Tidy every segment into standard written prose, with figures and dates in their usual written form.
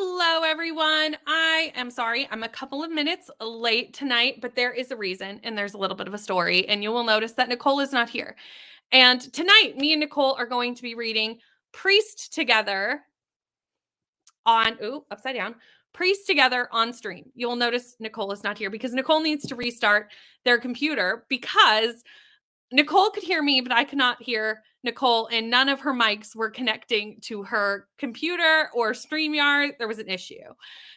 Hello, everyone. I am sorry. I'm a couple of minutes late tonight, but there is a reason and there's a little bit of a story. And you will notice that Nicole is not here. And tonight, me and Nicole are going to be reading Priest together upside down. Priest together on stream. You'll notice Nicole is not here because Nicole needs to restart their computer because Nicole could hear me, but I could not hear Nicole, and none of her mics were connecting to her computer or StreamYard. There was an issue.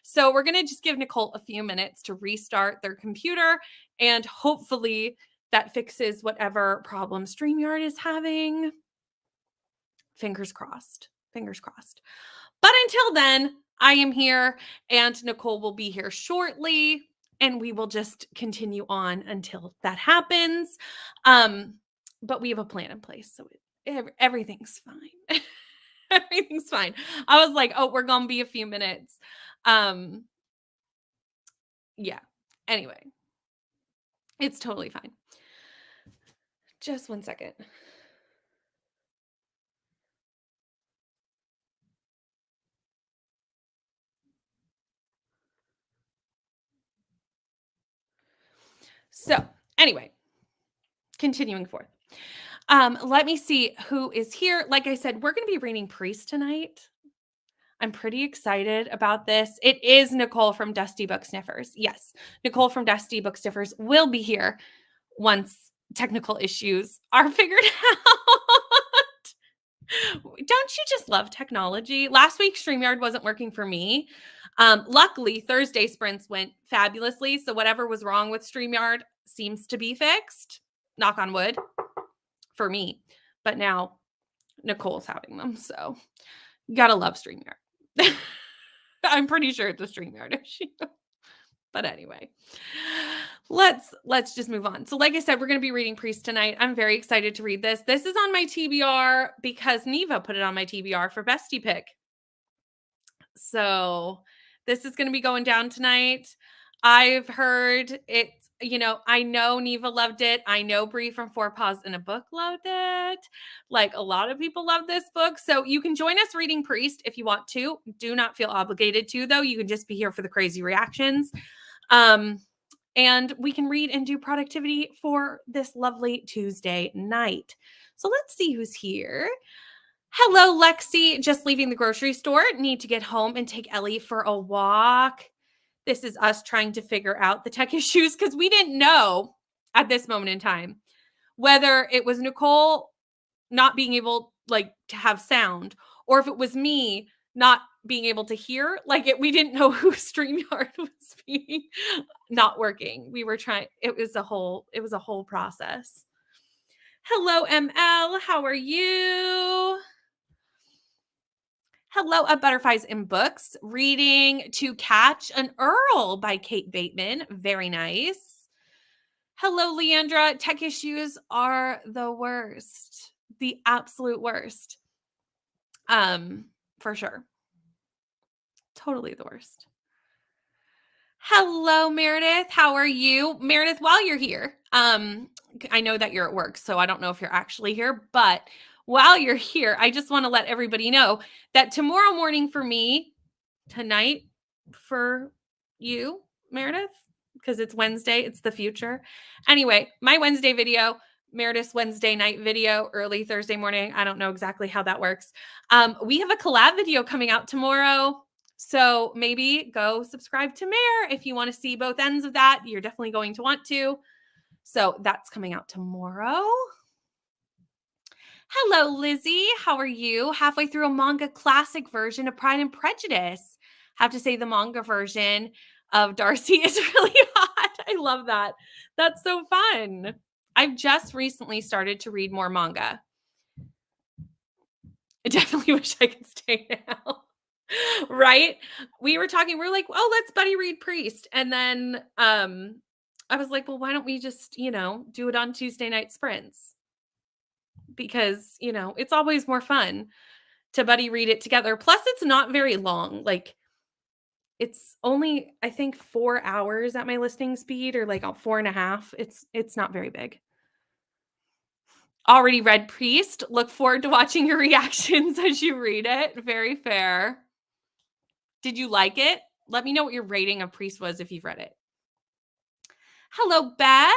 So we're going to just give Nicole a few minutes to restart their computer, and hopefully that fixes whatever problem StreamYard is having. Fingers crossed. Fingers crossed. But until then, I am here, and Nicole will be here shortly, and we will just continue on until that happens. But we have a plan in place, so everything's fine. Everything's fine. I was like, oh, we're gonna be a few minutes. Yeah. Anyway, it's totally fine. Just one second. So, anyway, continuing forth. Let me see who is here. Like I said, we're going to be reading Priest tonight. I'm pretty excited about this. It is Nicole from Dusty Book Sniffers. Yes, Nicole from Dusty Book Sniffers will be here once technical issues are figured out. Don't you just love technology? Last week, StreamYard wasn't working for me. Luckily, Thursday sprints went fabulously. So whatever was wrong with StreamYard seems to be fixed. Knock on wood for me. But now Nicole's having them. So you gotta love StreamYard. I'm pretty sure it's a StreamYard issue. But anyway, let's just move on. So like I said, we're going to be reading Priest tonight. I'm very excited to read this. This is on my TBR because Neva put it on my TBR for Bestie Pick. So this is going to be going down tonight. I've heard it, I know Neva loved it. I know Brie from Four Paws in a Book loved it. Like a lot of people love this book. So you can join us reading Priest if you want to. Do not feel obligated to, though. You can just be here for the crazy reactions. And we can read and do productivity for this lovely Tuesday night. So let's see who's here. Hello, Lexi. Just leaving the grocery store. Need to get home and take Ellie for a walk. This is us trying to figure out the tech issues because we didn't know at this moment in time whether it was Nicole not being able to have sound or if it was me not being able to hear. We didn't know who StreamYard was being not working. We were trying, it was a whole process. Hello, ML. How are you? Hello, at Butterflies in Books, reading To Catch an Earl by Kate Bateman. Very nice. Hello, Leandra. Tech issues are the worst. The absolute worst. For sure. Totally the worst. Hello, Meredith. How are you? Meredith, while you're here, I know that you're at work, so I don't know if you're actually here, but while you're here, I just want to let everybody know that tomorrow morning for me, tonight for you, Meredith, because it's Wednesday, it's the future. Anyway, my Wednesday video, Meredith's Wednesday night video, early Thursday morning. I don't know exactly how that works. We have a collab video coming out tomorrow. So maybe go subscribe to Mare if you want to see both ends of that. You're definitely going to want to. So that's coming out tomorrow. Hello, Lizzie. How are you? Halfway through a manga classic version of Pride and Prejudice. Have to say the manga version of Darcy is really hot. I love that. That's so fun. I've just recently started to read more manga. I definitely wish I could stay now. Right? We were like, oh, let's buddy read Priest. And then I was like, well, why don't we just, do it on Tuesday night sprints? Because, it's always more fun to buddy read it together. Plus, it's not very long. It's only, I think, 4 hours at my listening speed or 4.5. It's not very big. Already read Priest. Look forward to watching your reactions as you read it. Very fair. Did you like it? Let me know what your rating of Priest was if you've read it. Hello, Beth.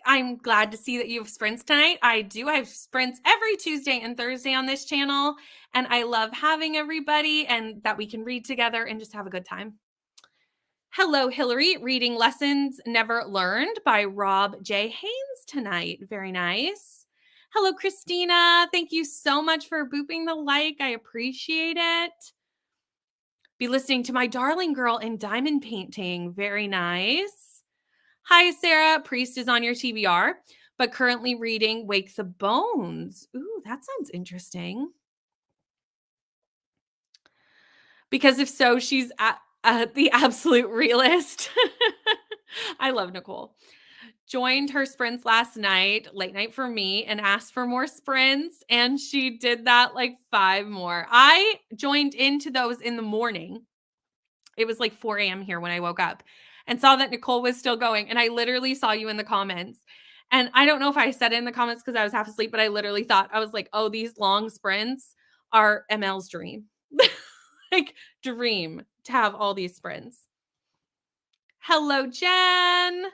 I'm glad to see that you have sprints tonight. I do. I have sprints every Tuesday and Thursday on this channel, and I love having everybody and that we can read together and just have a good time. Hello, Hillary. Reading Lessons Never Learned by Rob J. Haynes tonight. Very nice. Hello, Christina. Thank you so much for booping the like. I appreciate it. Be listening to my darling girl in diamond painting. Very nice. Hi, Sarah. Priest is on your TBR, but currently reading Wake the Bones. Ooh, that sounds interesting. Because if so, she's the absolute realist. I love Nicole. Joined her sprints last night, late night for me, and asked for more sprints. And she did that like 5 more. I joined into those in the morning. It was like 4 a.m. here when I woke up and saw that Nicole was still going. And I literally saw you in the comments. And I don't know if I said it in the comments because I was half asleep, but I literally thought, I was like, oh, these long sprints are ML's dream. Like, dream to have all these sprints. Hello, Jen.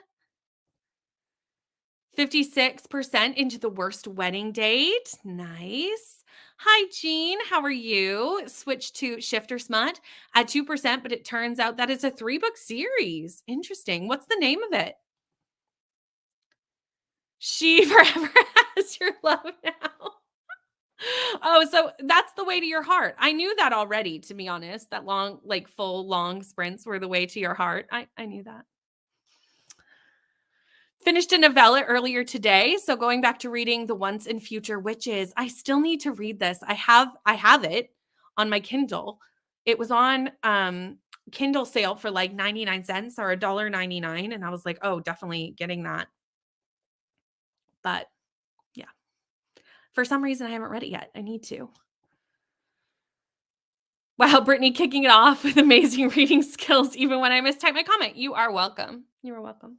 56% into the worst wedding date. Nice. Hi, Jean. How are you? Switch to Shifter Smut at 2%, but it turns out that it's a 3-book series. Interesting. What's the name of it? She Forever Has Your Love Now. Oh, so that's the way to your heart. I knew that already, to be honest. That long, like full long sprints were the way to your heart. I knew that. Finished a novella earlier today, so going back to reading The Once and Future Witches. I still need to read this. I have it on my Kindle. It was on Kindle sale for like 99 cents or $1.99, and I was like, "Oh, definitely getting that." But yeah. For some reason I haven't read it yet. I need to. Wow, Brittany kicking it off with amazing reading skills even when I mistype my comment. You are welcome. You are welcome.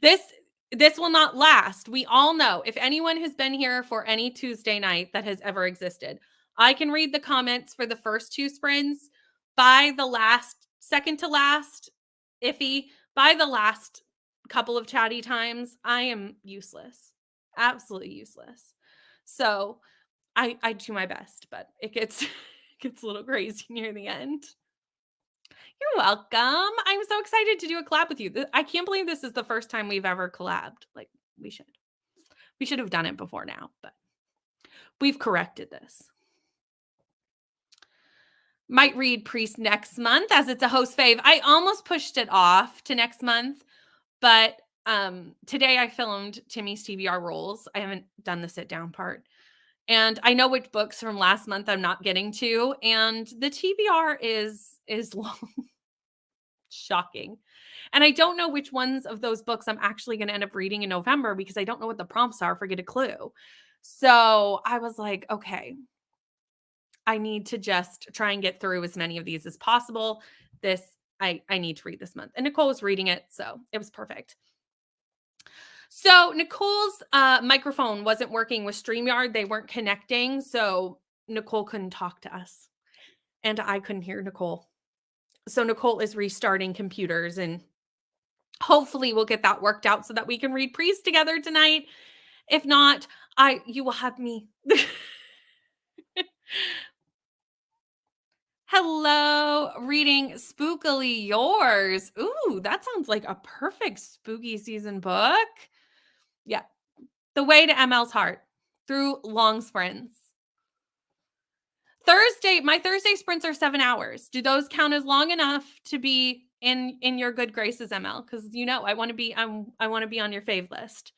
This will not last. We all know, if anyone has been here for any Tuesday night that has ever existed, I can read the comments for the first 2 sprints. By the last, second to last, iffy, by the last couple of chatty times, I am useless. Absolutely useless. So I do my best, but it gets gets a little crazy near the end. You're welcome. I'm so excited to do a collab with you. I can't believe this is the first time we've ever collabed. Like, we should. We should have done it before now, but we've corrected this. Might read Priest next month as it's a host fave. I almost pushed it off to next month, but today I filmed Timmy's TBR rolls. I haven't done the sit down part. And I know which books from last month I'm not getting to, and the TBR is long. Shocking. And I don't know which ones of those books I'm actually going to end up reading in November because I don't know what the prompts are for Get a Clue. So I was like, okay, I need to just try and get through as many of these as possible. This I need to read this month. And Nicole was reading it, so it was perfect. So Nicole's microphone wasn't working with StreamYard. They weren't connecting, so Nicole couldn't talk to us. And I couldn't hear Nicole. So Nicole is restarting computers, and hopefully we'll get that worked out so that we can read Priest together tonight. If not, you will have me. Hello, reading Spookily Yours. Ooh, that sounds like a perfect spooky season book. Yeah. The Way to ML's Heart through long sprints. My Thursday sprints are 7 hours. Do those count as long enough to be in your good graces, ML? Because I want to be on your fave list.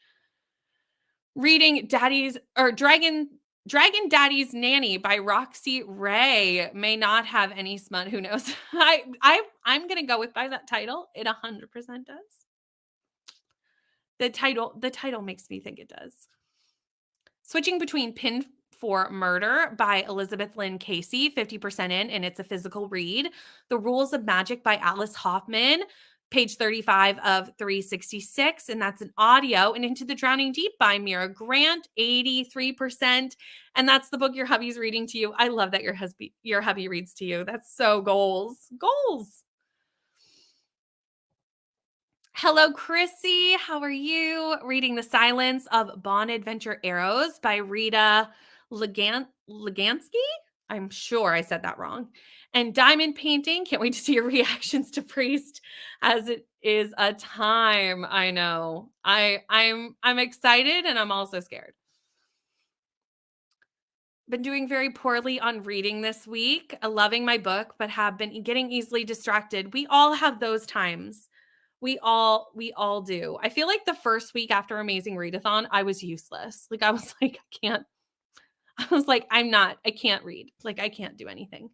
Reading Dragon Daddy's Nanny by Roxy Ray. May not have any smut. Who knows? I'm gonna go with by that title. It 100% does. The title makes me think it does. Switching between Pin for Murder by Elizabeth Lynn Casey, 50% in, and it's a physical read. The Rules of Magic by Alice Hoffman. page 35 of 366, and that's an audio. And Into the Drowning Deep by Mira Grant, 83%. And that's the book your hubby's reading to you. I love that your hubby reads to you. That's so goals. Goals. Hello, Chrissy. How are you? Reading The Silence of Bonadventure Arrows by Rita Legansky. I'm sure I said that wrong. And Diamond Painting. Can't wait to see your reactions to Priest, as it is a time. I know. I'm excited and I'm also scared. Been doing very poorly on reading this week. Loving my book, but have been getting easily distracted. We all have those times. We all do. I feel like the first week after Amazing Readathon, I was useless. Like I was like, I can't. I was like, I can't read. Like I can't do anything.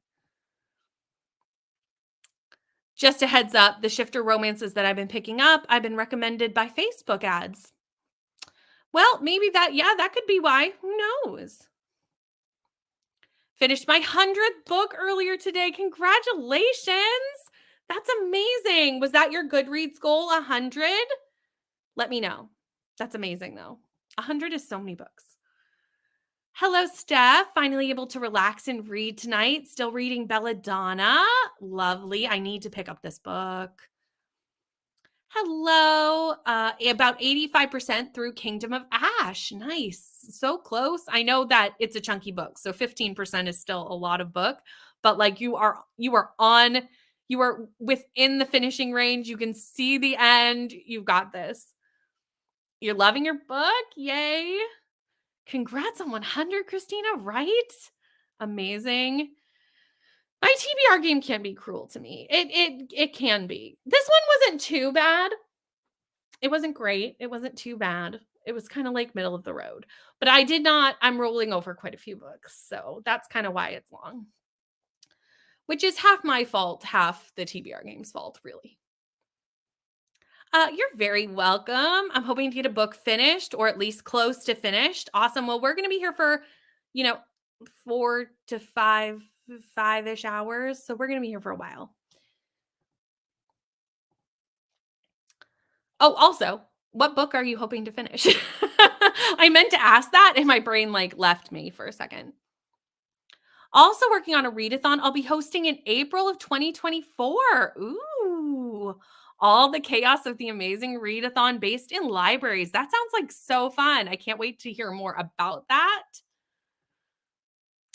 Just a heads up, the shifter romances that I've been picking up, I've been recommended by Facebook ads. Well, maybe that could be why. Who knows? Finished my 100th book earlier today. Congratulations. That's amazing. Was that your Goodreads goal, 100? Let me know. That's amazing, though. 100 is so many books. Hello, Steph. Finally able to relax and read tonight. Still reading Belladonna. Lovely. I need to pick up this book. Hello. About 85% through Kingdom of Ash. Nice. So close. I know that it's a chunky book, so 15% is still a lot of book, but like you are within the finishing range. You can see the end. You've got this. You're loving your book. Yay. Congrats on 100, Christina, right? Amazing. My TBR game can be cruel to me. It can be. This one wasn't too bad. It wasn't great. It wasn't too bad. It was kind of like middle of the road. But I'm rolling over quite a few books. So that's kind of why it's long. Which is half my fault, half the TBR game's fault, really. You're very welcome. I'm hoping to get a book finished or at least close to finished. Awesome. Well, we're going to be here for, 4 to 5-ish hours. So we're going to be here for a while. Oh, also, what book are you hoping to finish? I meant to ask that and my brain left me for a second. Also working on a readathon I'll be hosting in April of 2024. Ooh. All the chaos of the Amazing Readathon based in libraries. That sounds like so fun. I can't wait to hear more about that.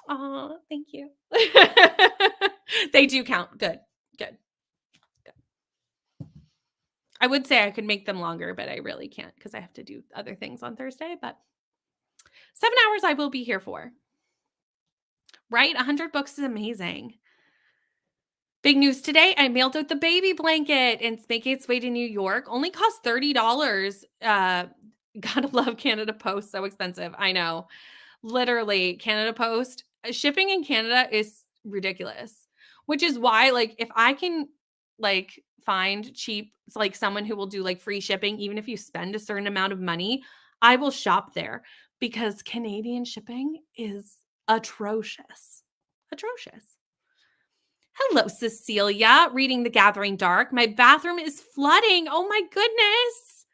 Oh, thank you. They do count. Good. I would say I could make them longer, but I really can't because I have to do other things on Thursday. But 7 hours I will be here for. Right? 100 books is amazing. Big news today. I mailed out the baby blanket and it's making its way to New York. Only cost $30. Gotta love Canada Post. So expensive. I know. Literally, Canada Post. Shipping in Canada is ridiculous. Which is why, if I can, find cheap, someone who will do, free shipping, even if you spend a certain amount of money, I will shop there because Canadian shipping is atrocious. Atrocious. Hello, Cecilia. Reading The Gathering Dark. My bathroom is flooding. Oh my goodness.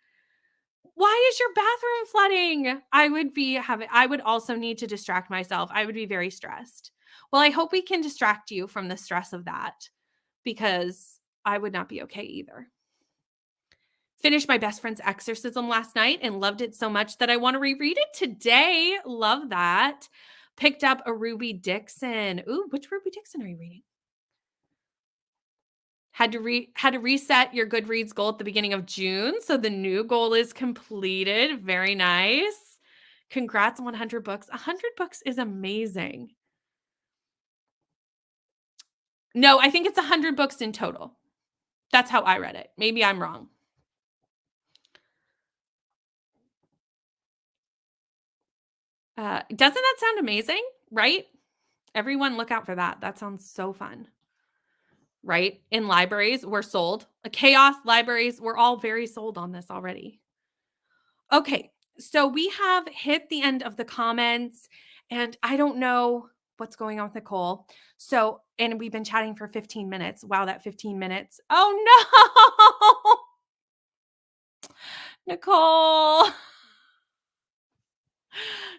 Why is your bathroom flooding? I would also need to distract myself. I would be very stressed. Well, I hope we can distract you from the stress of that because I would not be okay either. Finished my best friend's exorcism last night and loved it so much that I want to reread it today. Love that. Picked up a Ruby Dixon. Ooh, which Ruby Dixon are you reading? Had to reset your Goodreads goal at the beginning of June. So the new goal is completed. Very nice. Congrats on 100 books. 100 books is amazing. No, I think it's 100 books in total. That's how I read it. Maybe I'm wrong. Doesn't that sound amazing? Right? Everyone look out for that. That sounds so fun. Right? In libraries, we're sold. Chaos libraries, we're all very sold on this already. Okay, so we have hit the end of the comments, and I don't know what's going on with Nicole. So, and we've been chatting for 15 minutes. Wow, that 15 minutes. Oh Nicole.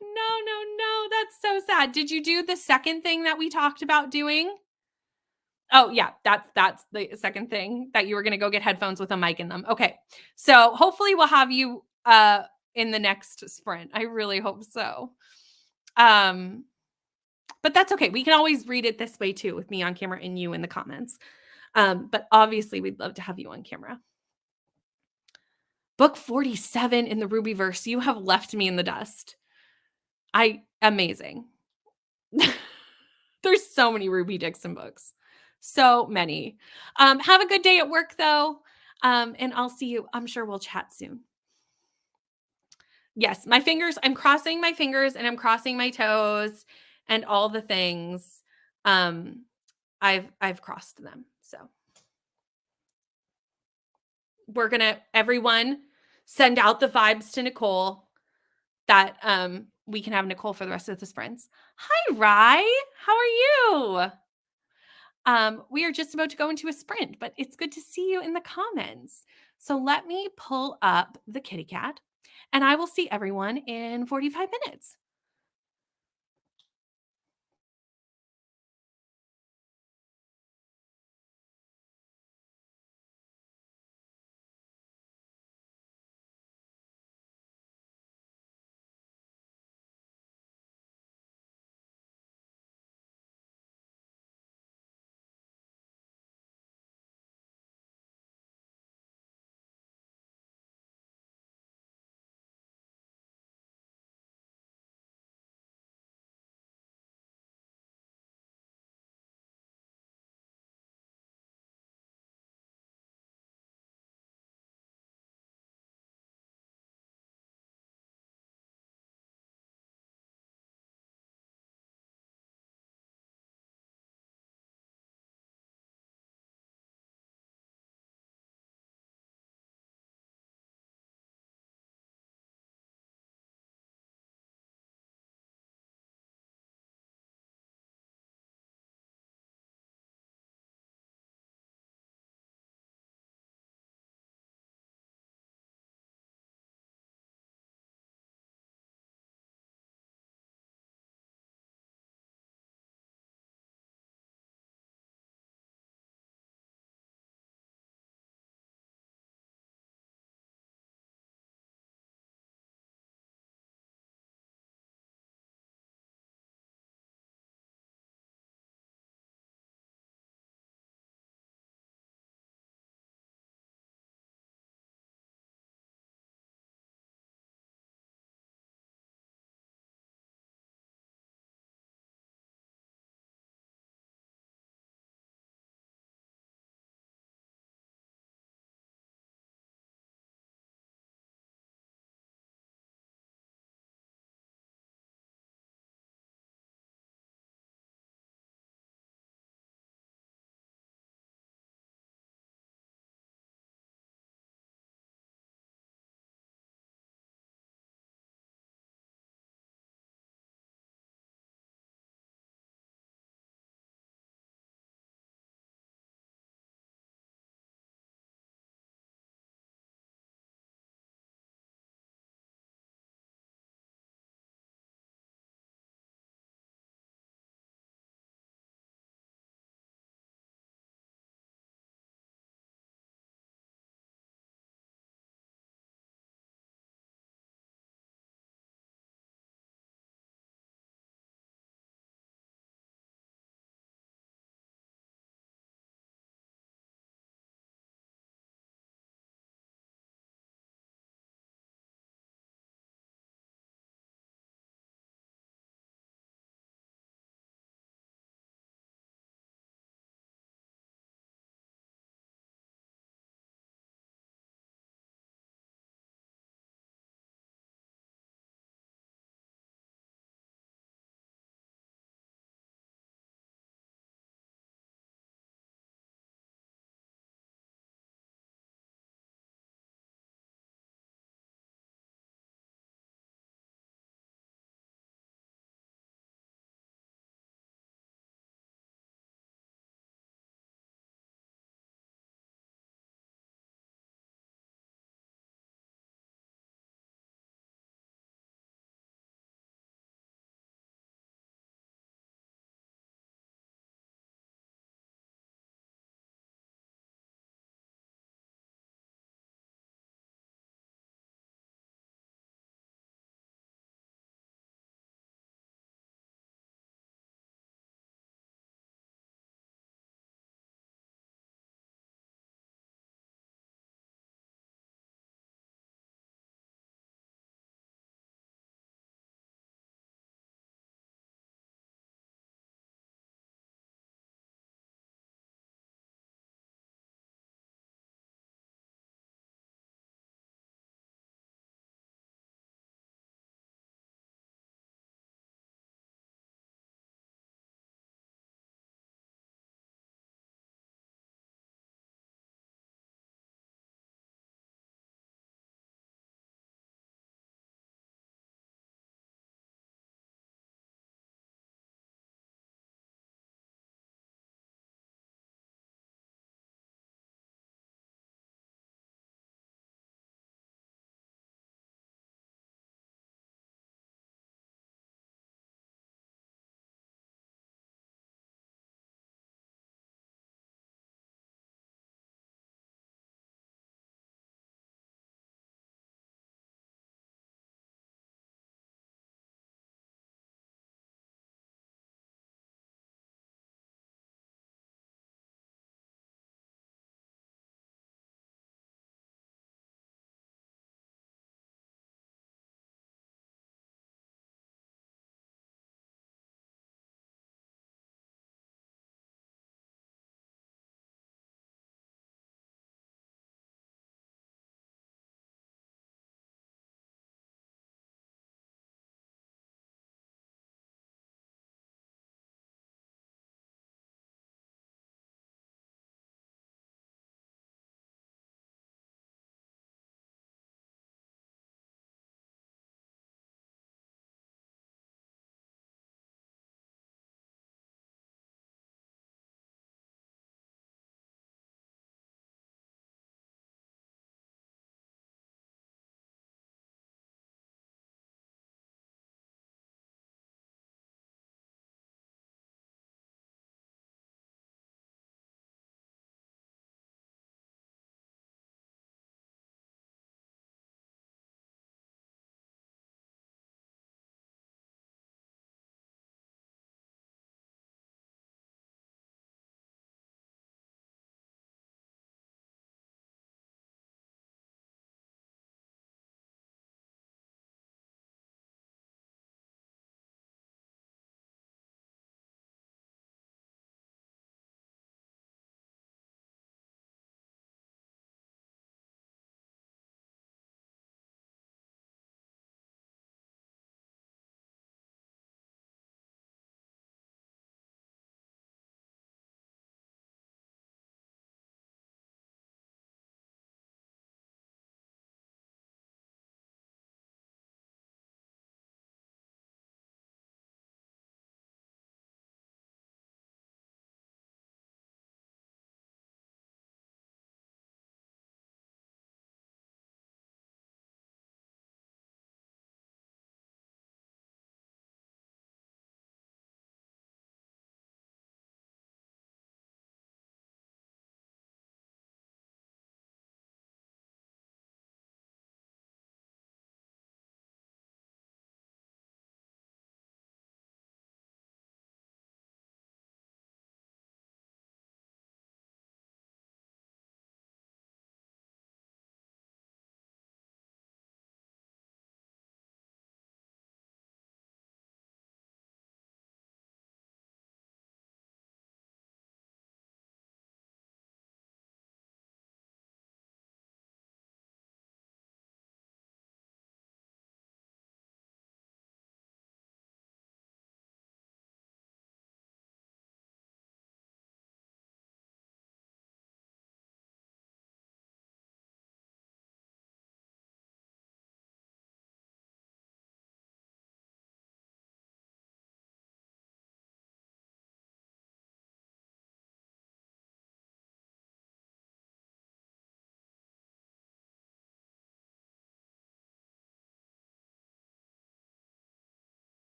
No, no, no, that's so sad. Did you do the second thing that we talked about doing? Oh, yeah, that's the second thing that you were gonna go get headphones with a mic in them. Okay. So, hopefully we'll have you, in the next sprint. I really hope so. Um, but that's okay. We can always read it this way too with me on camera and you in the comments. But obviously we'd love to have you on camera. Book 47 in the Rubyverse. You have left me in the dust. Amazing. There's so many Ruby Dixon books. So many. Have a good day at work though. And I'll see you. I'm sure we'll chat soon. Yes, my fingers, I'm crossing my fingers and I'm crossing my toes and all the things. Um, I've crossed them. So we're gonna everyone send out the vibes to Nicole that we can have Nicole for the rest of the sprints. Hi, Rye. How are you? We are just about to go into a sprint, but it's good to see you in the comments. So let me pull up the kitty cat and I will see everyone in 45 minutes.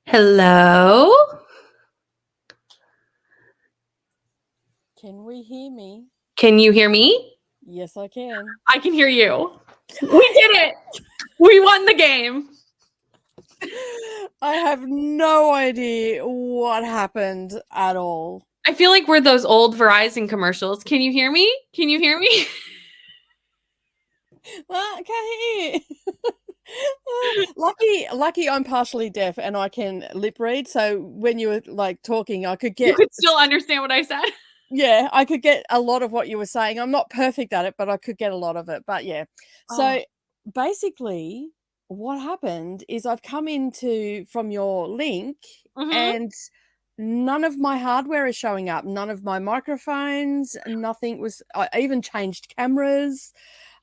Hello? Can we hear me? Can you hear me? Yes, I can. I can hear you. We did it. We won the game. I have no idea what happened at all. I feel like we're those old Verizon commercials. Can you hear me? Can you hear me? I can't hear. Lucky I'm partially deaf and I can lip read. So when you were like talking, I could You get could still understand what I said. yeah, I could get a lot of what you were saying. I'm not perfect at it, but I could get a lot of it. But yeah. So Oh. basically what happened is I've come into from your link Mhm. and none of my hardware is showing up. None of my microphones, nothing was I even changed cameras,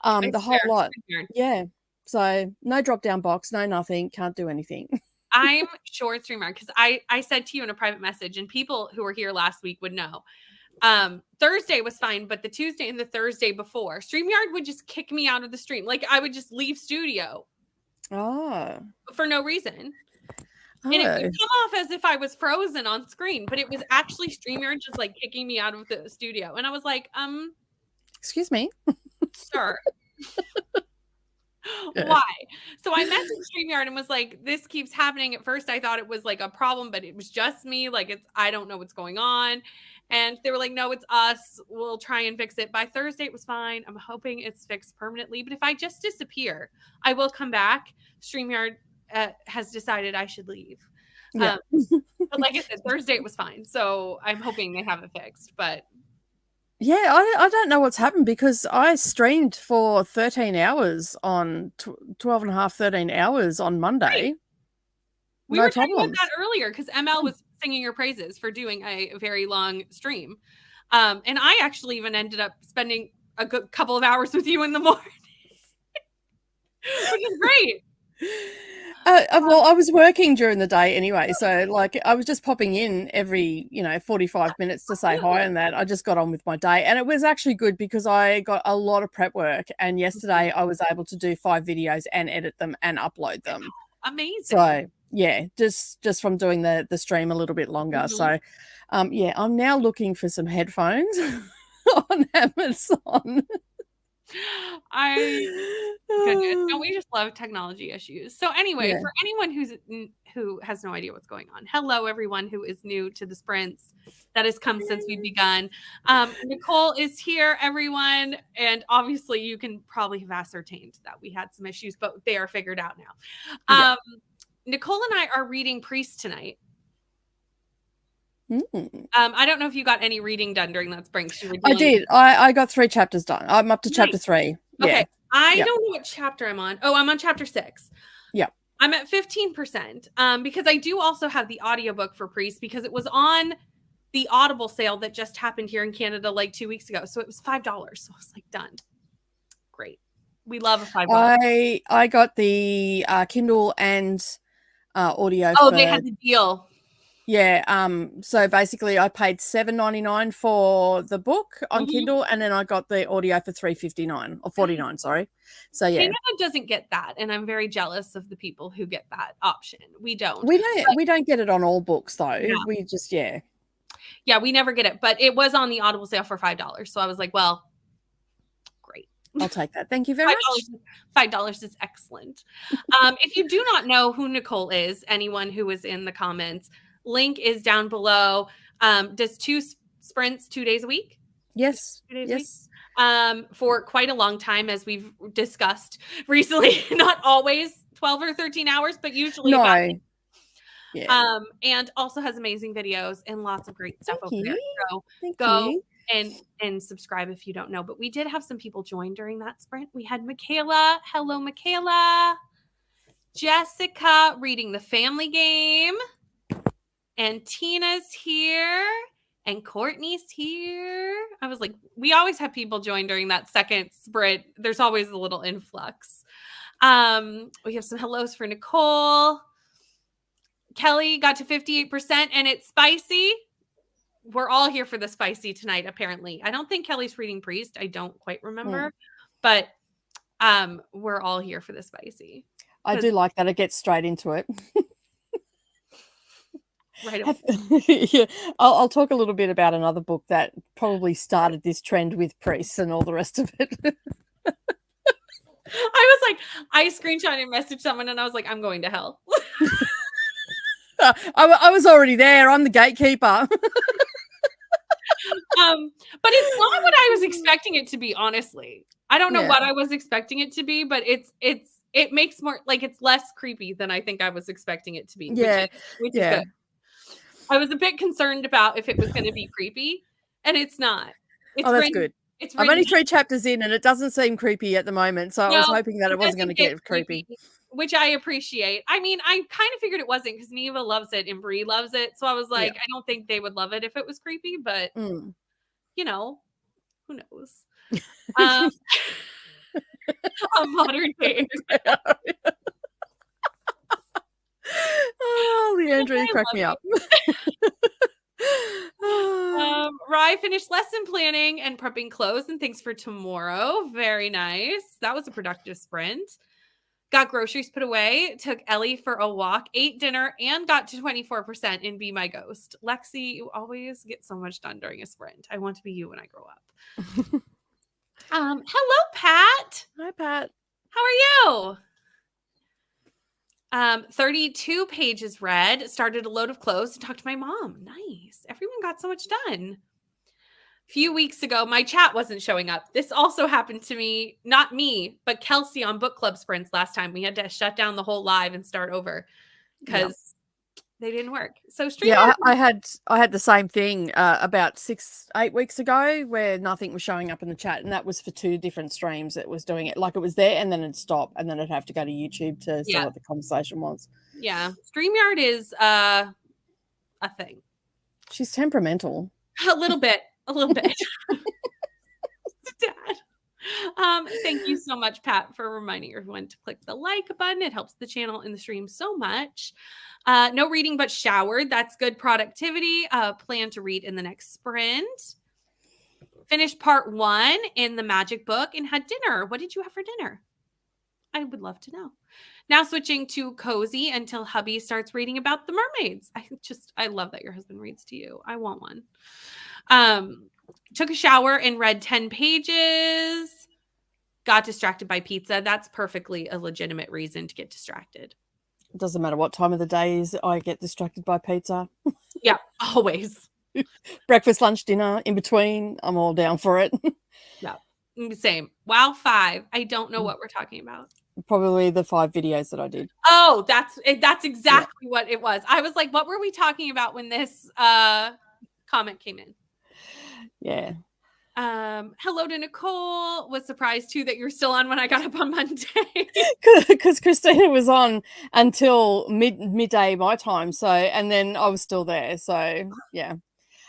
I the whole swear. lot. Weird. Yeah. So no drop down box, no nothing, can't do anything. I'm sure it's StreamYard because I said to you in a private message, and people who were here last week would know. Thursday was fine, but the Tuesday and the Thursday before, StreamYard would just kick me out of the stream. Like I would just leave studio Oh. for no reason. And it would Oh. come off as if I was frozen on screen, but it was actually StreamYard just like kicking me out of the studio. And I was like, Excuse me. sir, Yeah. why? So I messaged StreamYard and was like, this keeps happening. At first, I thought it was like a problem, but it was just me. Like, I don't know what's going on. And they were like, no, it's us. We'll try and fix it. By Thursday, it was fine. I'm hoping it's fixed permanently. But if I just disappear, I will come back. StreamYard has decided I should leave. Yeah. But like I said, Thursday it was fine. So I'm hoping they have it fixed. But Yeah, I don't know what's happened because I streamed for 13 hours on 12 and a half, 13 hours on Monday. Great. We No were talking about problems. that earlier because ML was singing your praises for doing a very long stream. And I actually even ended up spending a good couple of hours with you in the morning, which is great. Well, I was working during the day anyway, so like I was just popping in every 45 minutes to say hi and that. I just got on with my day, and it was actually good because I got a lot of prep work. And yesterday I was able to do 5 videos and edit them and upload them. Amazing. So yeah, just from doing the stream a little bit longer. Mhm. So yeah, I'm now looking for some headphones on Amazon. Goodness, don't we just love technology issues? So anyway, Yeah. for anyone who has no idea what's going on, hello everyone who is new to the sprints that has come since we begun. Nicole is here, everyone, and obviously you can probably have ascertained that we had some issues, but they are figured out now. Yeah. Nicole and I are reading Priest tonight. Mm. I don't know if you got any reading done during that spring. I did. I got 3 chapters done. I'm up to chapter 3. Yeah. Okay. I don't know what chapter I'm on. Oh, I'm on chapter 6. Yeah. I'm at 15%. Because I do also have the audiobook for Priest because it was on the Audible sale that just happened here in Canada like 2 weeks ago. So it was $5. So I was like, done. Great. We love a $5. I got the Kindle and audio. Oh, they had the deal. Yeah. So basically, I paid $7.99 for the book on Kindle, and then I got the audio for $3.59 or $49. Sorry. So yeah, Canada doesn't get that, and I'm very jealous of the people who get that option. We don't. We don't get it on all books though. Yeah. We just yeah, we never get it, but it was on the Audible sale for $5. So I was like, well, great. I'll take that. Thank you very much. $5 is excellent. If you do not know who Nicole is, anyone who is in the comments, link is down below. Does 2 sprints 2 days a week? Yes. 2 days yes. a week? For quite a long time, as we've discussed recently, not always 12 or 13 hours, but usually about. Yeah. And also has amazing videos and lots of great stuff over there. So Thank go you. and subscribe if you don't know. But we did have some people join during that sprint. We had Michaela. Hello, Michaela. Jessica reading The Family Game. And Tina's here. And Courtney's here. I was like, we always have people join during that second sprint. There's always a little influx. We have some hellos for Nicole. Kelly got to 58% and it's spicy. We're all here for the spicy tonight, apparently. I don't think Kelly's reading Priest. I don't quite remember. But we're all here for the spicy. I do like that. It gets straight into it. Right. Yeah, I'll talk a little bit about another book that probably started this trend with priests and all the rest of it. I was like, I screenshot and messaged someone and I was like, I'm going to hell. I was already there. I'm the gatekeeper. But it's not what I was expecting it to be, honestly. I don't know Yeah. what I was expecting it to be, but it makes more like it's less creepy than I think I was expecting it to be, Yeah, which is yeah. good. I was a bit concerned about if it was going to be creepy, and it's not. It's Oh, that's written. good. It's I'm written. only 3 chapters in, and it doesn't seem creepy at the moment, so I was No, hoping that it it wasn't doesn't gonna get get creepy. which I appreciate. I mean, I kind of figured it wasn't because Neva loves it and Bree loves it, so I was Yeah. like, I don't think they would love it if it was creepy, but Mm. you know, who knows? Um, a modern day. Oh, Leandra, you crack me up. Rye finished lesson planning and prepping clothes and things for tomorrow. Very nice. That was a productive sprint. Got groceries put away, took Ellie for a walk, ate dinner, and got to 24% in Be My Ghost. Lexi, you always get so much done during a sprint. I want to be you when I grow up. Hello, Pat. Hi, Pat. How are you? 32 pages read, started a load of clothes, and talked to my mom. Nice. Everyone got so much done. A few weeks ago, my chat wasn't showing up. This also happened to me, not me, but Kelsey on book club sprints last time. We had to shut down the whole live and start over because they didn't work. So Yeah, I had the same thing about 6-8 weeks ago where nothing was showing up in the chat, and that was for 2 different streams. It was doing it like it was there, and then it'd stop, and then I'd have to go to YouTube to see what the conversation was. Yeah, StreamYard is a thing. She's temperamental. A little bit. Dad. Thank you so much, Pat, for reminding everyone to click the like button. It helps the channel and the stream so much. No reading but showered. That's good productivity. Plan to read in the next sprint. Finished part 1 in the magic book and had dinner. What did you have for dinner? I would love to know. Now switching to cozy until hubby starts reading about the mermaids. I love that your husband reads to you. I want one. Took a shower and read 10 pages. Got distracted by pizza. That's perfectly a legitimate reason to get distracted. It doesn't matter what time of the day is, I get distracted by pizza. Yeah, always. Breakfast, lunch, dinner, in between, I'm all down for it. Yeah, same. Wow, 5. I don't know what we're talking about. Probably the 5 videos that I did. Oh, that's exactly what it was. I was like, what were we talking about when this comment came in? Yeah. Hello to Nicole. Was surprised too that you're still on when I got up on Monday. Because Christina was on until midday my time. So, and then I was still there. So, yeah.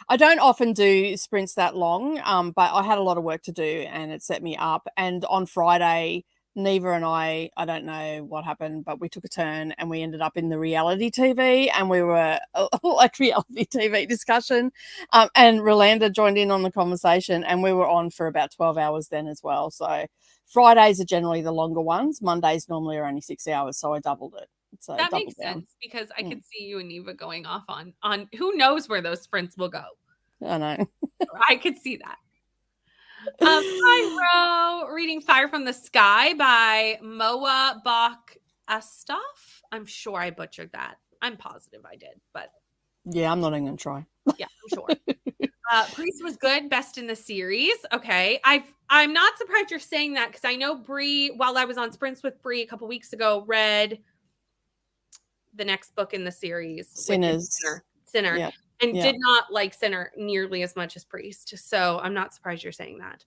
I don't often do sprints that long, but I had a lot of work to do and it set me up. And on Friday, Neva and I don't know what happened, but we took a turn and we ended up in the reality TV and we were like reality TV discussion. And Rolanda joined in on the conversation and we were on for about 12 hours then as well. So Fridays are generally the longer ones. Mondays normally are only 6 hours. So I doubled it. So that makes sense because I could see you and Neva going off on who knows where those sprints will go. I know. I could see that. Hi, Ro. Reading Fire from the Sky by Moa Bach Astoff. I'm sure I butchered that. I'm positive I did, but yeah, I'm not even gonna try. Yeah, I'm sure. Priest was good, best in the series. Okay, I'm not surprised you're saying that because I know Bree, while I was on sprints with Bree a couple weeks ago, read the next book in the series, Sinners. Sinner. Yeah. And did not like Sinner nearly as much as Priest. So I'm not surprised you're saying that.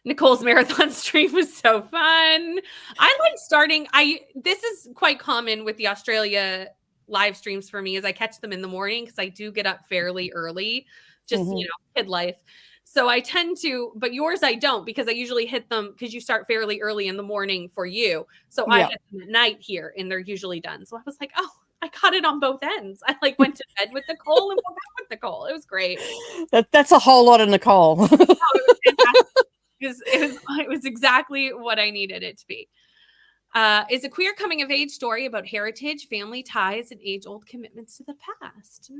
Nicole's marathon stream was so fun. I like starting. This is quite common with the Australia live streams for me, as I catch them in the morning because I do get up fairly early, just kid life. So I tend to, but yours I don't because I usually hit them because you start fairly early in the morning for you. So I hit them at night here and they're usually done. So I was like, oh, I caught it on both ends. I like went to bed with Nicole and woke up with Nicole. It was great. That's a whole lot of Nicole. It was exactly what I needed it to be. Is a queer coming of age story about heritage, family ties, and age-old commitments to the past.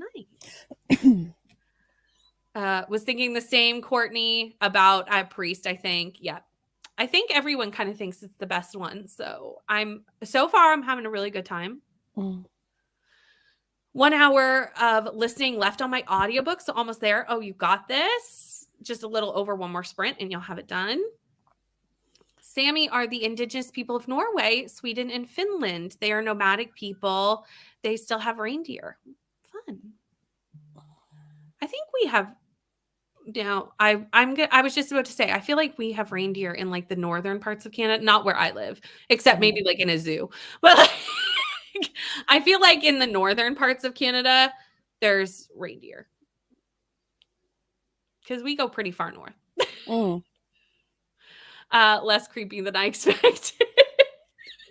Nice. Was thinking the same, Courtney, about a priest, I think. Yeah. I think everyone kind of thinks it's the best one. So I'm having a really good time. 1 hour of listening left on my audiobook. So almost there. Oh, you got this. Just a little over one more sprint and you'll have it done. Sami are the indigenous people of Norway, Sweden, and Finland. They are nomadic people. They still have reindeer. Fun. I think we have now. I was just about to say, I feel like we have reindeer in like the northern parts of Canada, not where I live, except maybe like in a zoo. But like, I feel like in the northern parts of Canada, there's reindeer because we go pretty far north. Less creepy than I expected.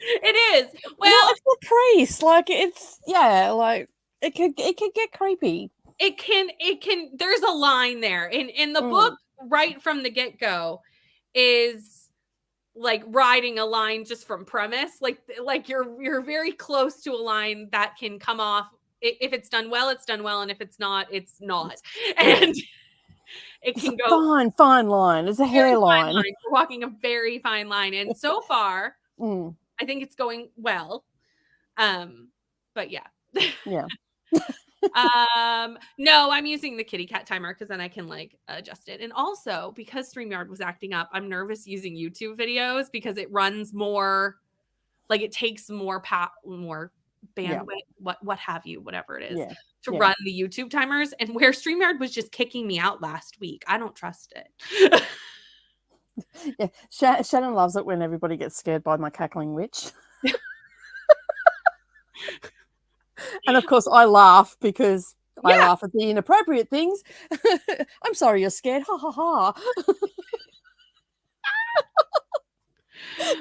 It is. Well, it's a priest. Like it's like it could get creepy. It can. There's a line there in the book right from the get-go is like riding a line just from premise. Like you're very close to a line that can come off. If it's done well, it's done well, and if it's not, it's not. And it can go fine line. It's a hairline. We're walking a very fine line, and so far, I think it's going well. But yeah. No, I'm using the kitty cat timer because then I can like adjust it. And also because StreamYard was acting up, I'm nervous using YouTube videos because it runs more, like it takes more bandwidth, what have you, whatever it is, to run the YouTube timers. And where StreamYard was just kicking me out last week, I don't trust it. Yeah, Shannon loves it when everybody gets scared by my cackling witch. And of course, I laugh because I laugh at the inappropriate things. I'm sorry you're scared. Ha ha ha.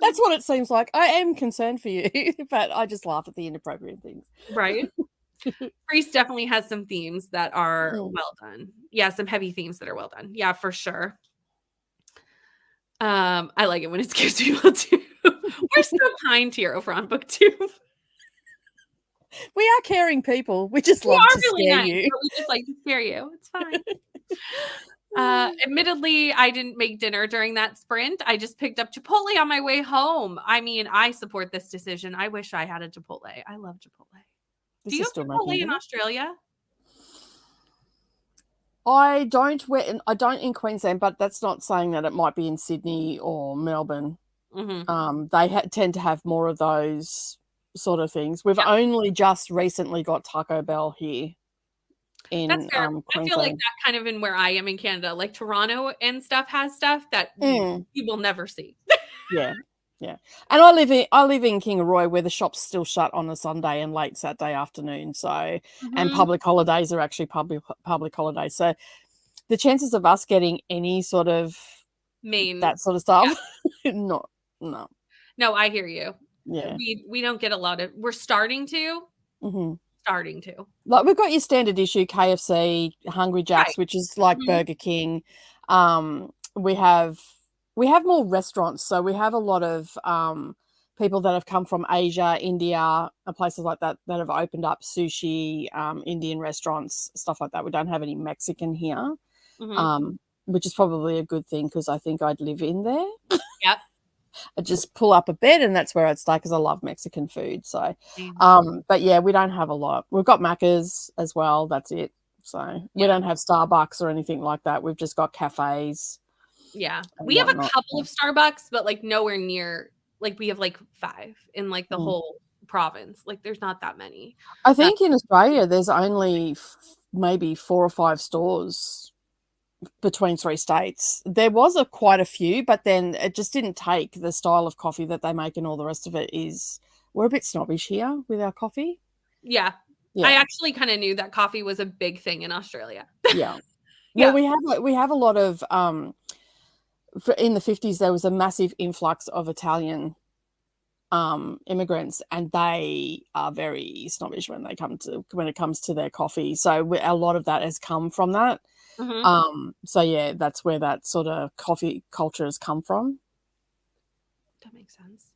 That's what it seems like. I am concerned for you, but I just laugh at the inappropriate things. Right. Priest definitely has some themes that are well done. Yeah, some heavy themes that are well done. Yeah, for sure. I like it when it scares people too. We're so kind here over on BookTube. We are caring people. We just love to really scare nice, you. we just like to scare you. It's fine. Admittedly, I didn't make dinner during that sprint. I just picked up Chipotle on my way home. I mean, I support this decision. I wish I had a Chipotle. I love Chipotle. Do you have Chipotle in Australia? I don't in Queensland, but that's not saying that it might be in Sydney or Melbourne. They tend to have more of those sort of things. We've only just recently got Taco Bell here in Queensland. I feel like that kind of in where I am in Canada, like Toronto and stuff has stuff that you will never see. Yeah. And I live in Kingaroy where the shop's still shut on a Sunday and late Saturday afternoon. So and public holidays are actually public holidays. So the chances of us getting any sort of that sort of stuff, no. No, I hear you. Yeah. We don't get a lot of, we're starting to. Like we've got your standard issue KFC, Hungry Jack's, which is like Burger King. We have more restaurants, so we have a lot of people that have come from Asia, India, and places like that have opened up sushi, Indian restaurants, stuff like that. We don't have any Mexican here, which is probably a good thing because I think I'd live in there. Yep. I'd just pull up a bed and that's where I'd stay because I love Mexican food. So, but yeah, we don't have a lot. We've got Macca's as well. That's it. So we don't have Starbucks or anything like that. We've just got cafes. Yeah. We have a couple of Starbucks, but like nowhere near, like we have like 5 in like the whole province. Like there's not that many. I think in Australia, there's only maybe 4 or 5 stores between 3 states. There was quite a few, but then it just didn't take. The style of coffee that they make and all the rest of it we're a bit snobbish here with our coffee. Yeah. I actually kind of knew that coffee was a big thing in Australia. Yeah. Well, we have a lot of in the 50s there was a massive influx of Italian immigrants, and they are very snobbish when it comes to their coffee. So a lot of that has come from that. So yeah, that's where that sort of coffee culture has come from. That makes sense.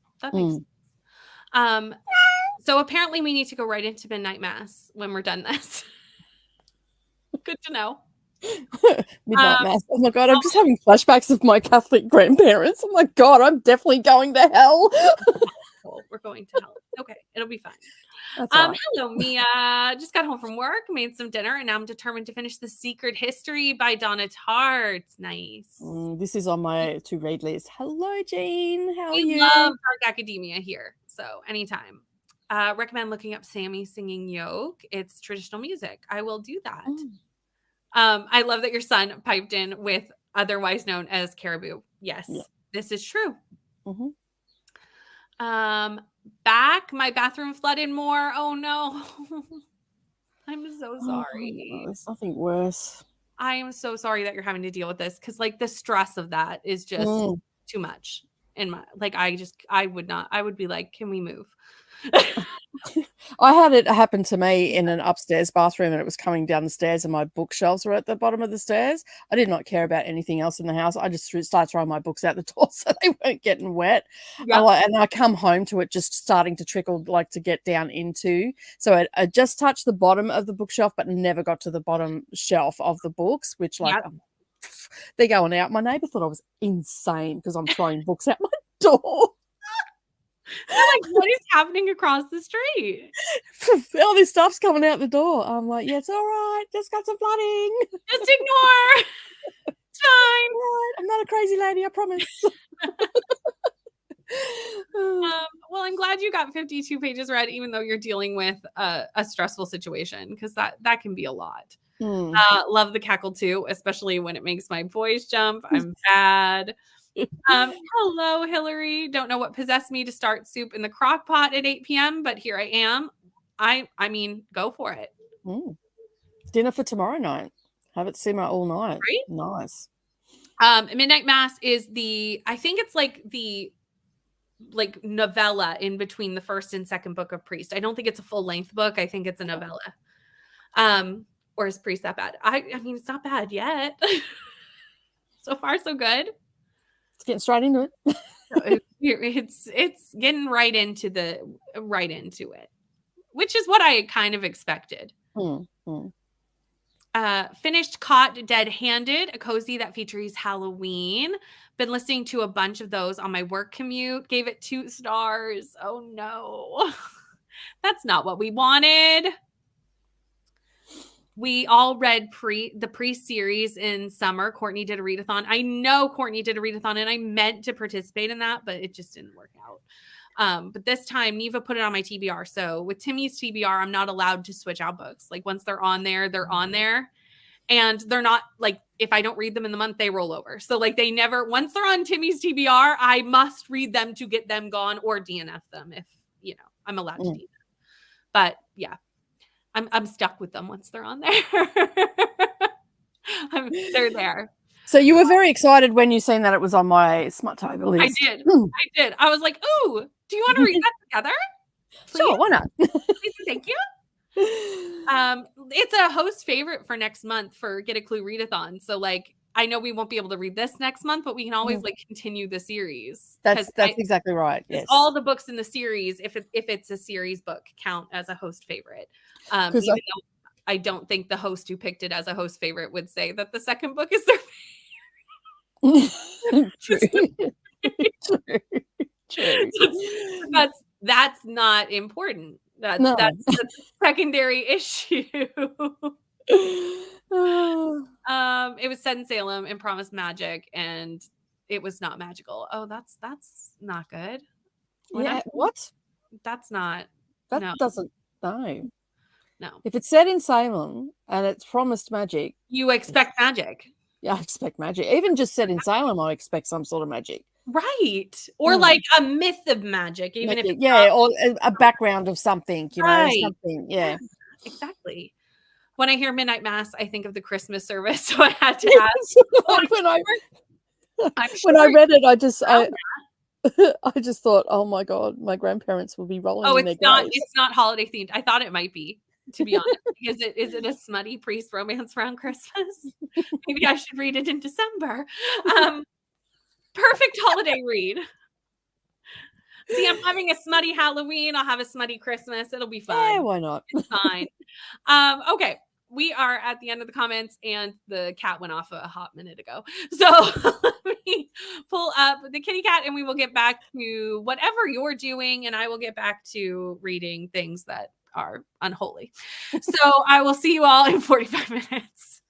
So apparently we need to go right into midnight mass when we're done this. Good to know. Midnight Um, mass. Oh my god, I'm just having flashbacks of my Catholic grandparents. Oh my god, I'm definitely going to hell. we're going to hell. Okay, it'll be fine. That's all right. Hello, Mia. Just got home from work, made some dinner, and now I'm determined to finish The Secret History by Donna Tartt. Nice. This is on my to read list. Hello, Jean. How are We you? love dark academia here, so anytime. Recommend looking up Sammy singing Yoke. It's traditional music. I will do that. I love that your son piped in with otherwise known as Caribou. Yes, This is true. Back, my bathroom flooded more. Oh no. I'm so sorry. There's nothing worse. I am so sorry that you're having to deal with this because like the stress of that is just too much in my I would be like, can we move? I had it happen to me in an upstairs bathroom, and it was coming down the stairs and my bookshelves were at the bottom of the stairs. I did not care about anything else in the house. I just started throwing my books out the door so they weren't getting wet. And I come home to it just starting to trickle, like to get down into. So I just touched the bottom of the bookshelf, but never got to the bottom shelf of the books, which they're going out. My neighbor thought I was insane because I'm throwing books out my door. They're like, what is happening across the street? All this stuff's coming out the door. I'm like, yeah, it's all right. Just got some flooding. Just ignore. It's fine. Right. I'm not a crazy lady, I promise. Well, I'm glad you got 52 pages read, even though you're dealing with a stressful situation, because that can be a lot. Love the cackle too, especially when it makes my voice jump. I'm bad. Hello, Hillary. Don't know what possessed me to start soup in the crock pot at 8 p.m., but here I am. I mean, go for it. Dinner for tomorrow night. Have it simmer all night. Right? Nice. Midnight Mass is I think it's like the novella in between the first and second book of Priest. I don't think it's a full length book. I think it's a novella. Or is Priest that bad? I mean, it's not bad yet. So far, so good. It's getting straight into it. It's getting right into it, which is what I kind of expected. Finished Caught Dead-Handed, a cozy that features Halloween. Been listening to a bunch of those on my work commute. Gave it 2 stars. Oh no. That's not what we wanted. We all read the Priest series in summer. Courtney did a readathon. I know Courtney did a readathon, and I meant to participate in that, but it just didn't work out. But this time, Neva put it on my TBR. So with Timmy's TBR, I'm not allowed to switch out books. Like once they're on there, they're on there. And they're not like, if I don't read them in the month, they roll over. So like once they're on Timmy's TBR, I must read them to get them gone or DNF them if, I'm allowed to do that. But yeah. I'm stuck with them once they're on there. They're there. So you were very excited when you seen that it was on my Smut-Tober list. I did. I was like, ooh, do you want to read that together? Please? Sure, why not? Please, thank you. It's a host favorite for next month for Get a Clue Readathon. So like, I know we won't be able to read this next month, but we can always like continue the series. That's exactly right. Yes. All the books in the series, if it's a series book, count as a host favorite. Even though I don't think the host who picked it as a host favorite would say that the second book is their favorite. True. That's not important. That's a secondary issue. It was set in Salem and promised magic, and it was not magical. Oh, that's not good. What? That's not. That doesn't. No. No. If it's set in Salem and it's promised magic, you expect magic. Yeah, I expect magic. Even just set in Salem, I expect some sort of magic. Right. Or like a myth of magic, even if it's or a background of something, something. Yeah. Exactly. When I hear Midnight Mass, I think of the Christmas service. So I had to ask. When I read it, I just thought, oh my God, my grandparents will be rolling in their graves. It's not holiday themed. I thought it might be, to be honest. Is it a smutty priest romance around Christmas? Maybe I should read it in December. Perfect holiday read. See, I'm having a smutty Halloween. I'll have a smutty Christmas. It'll be Yeah, fun. why not? It's fine. Okay. We are at the end of the comments, and the cat went off a hot minute ago. So let me pull up the kitty cat, and we will get back to whatever you're doing, and I will get back to reading things that are unholy. So I will see you all in 45 minutes.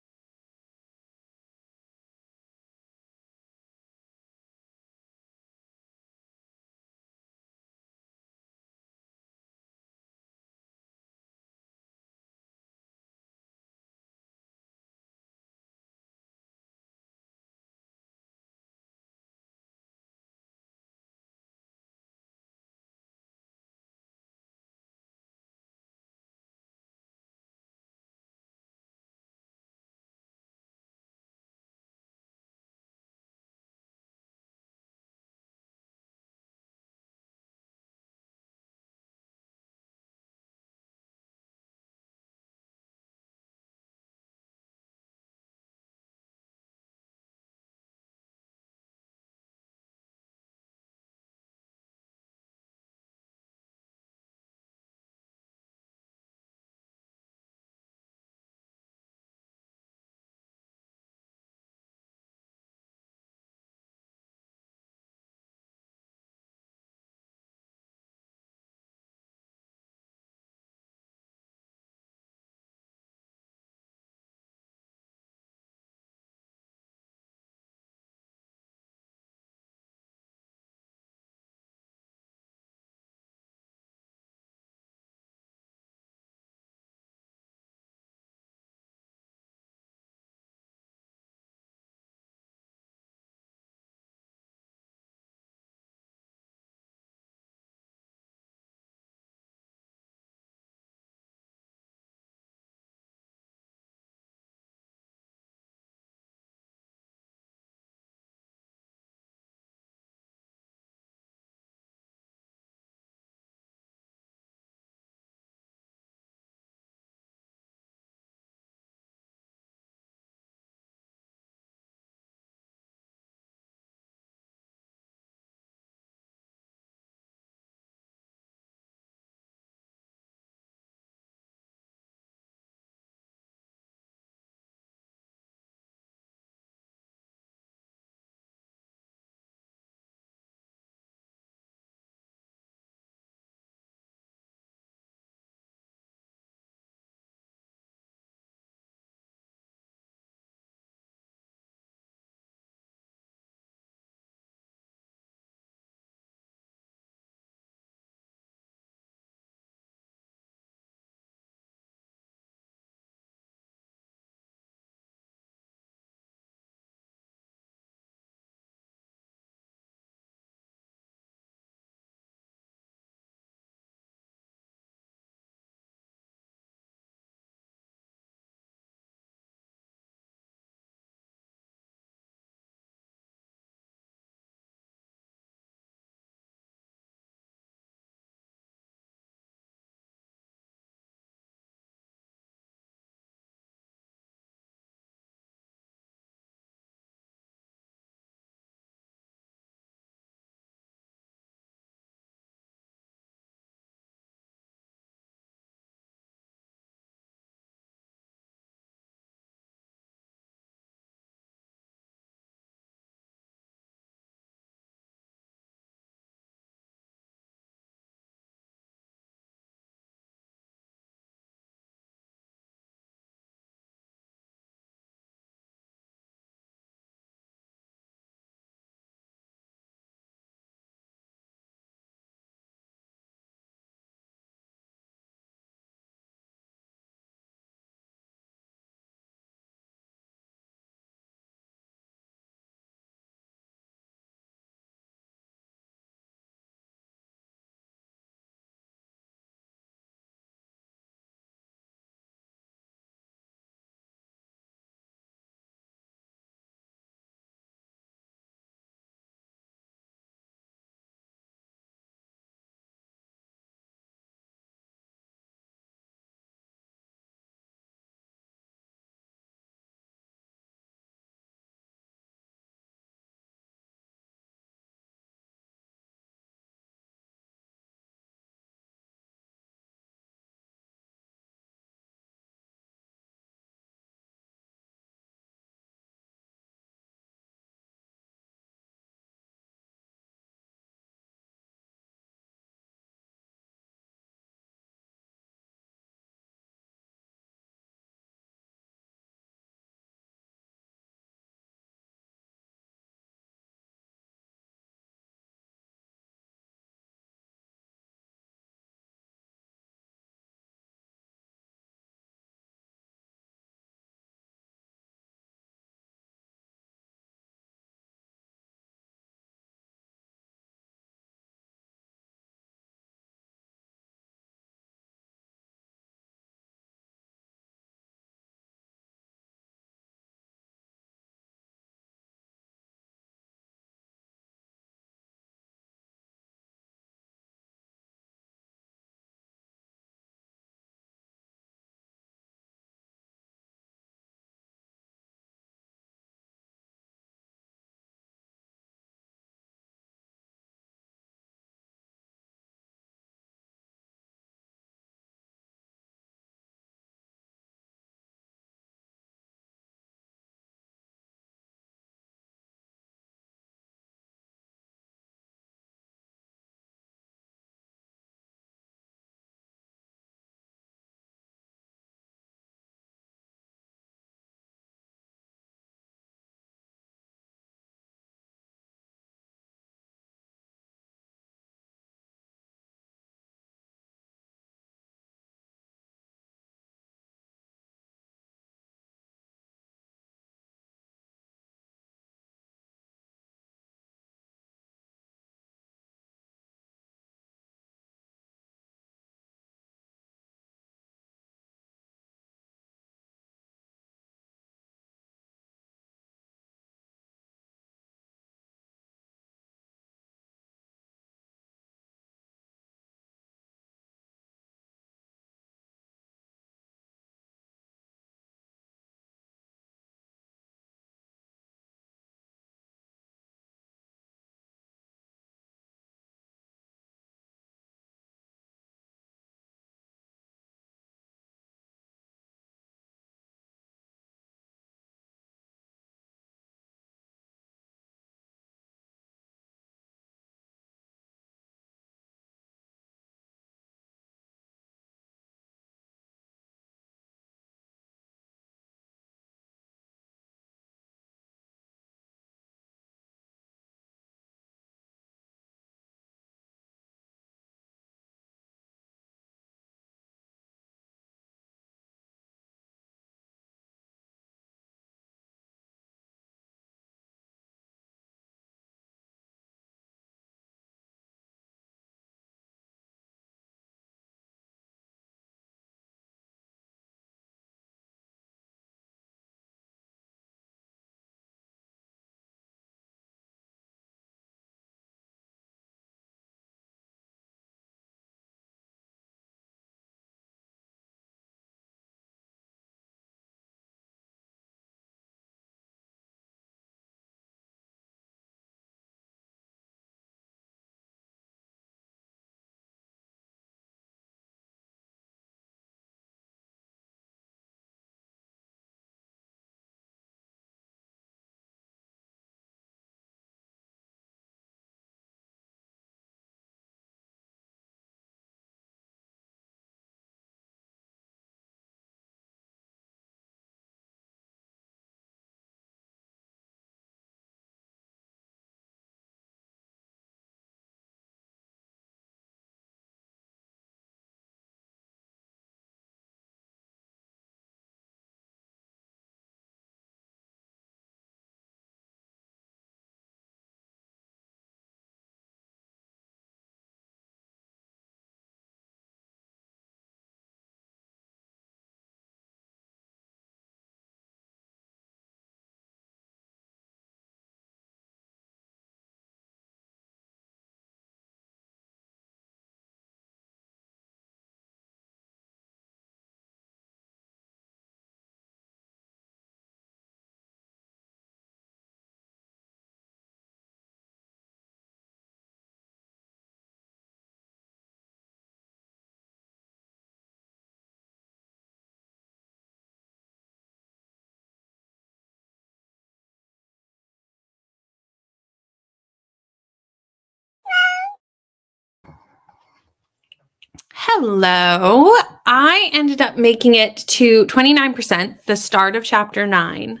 Hello. I ended up making it to 29%, the start of chapter 9.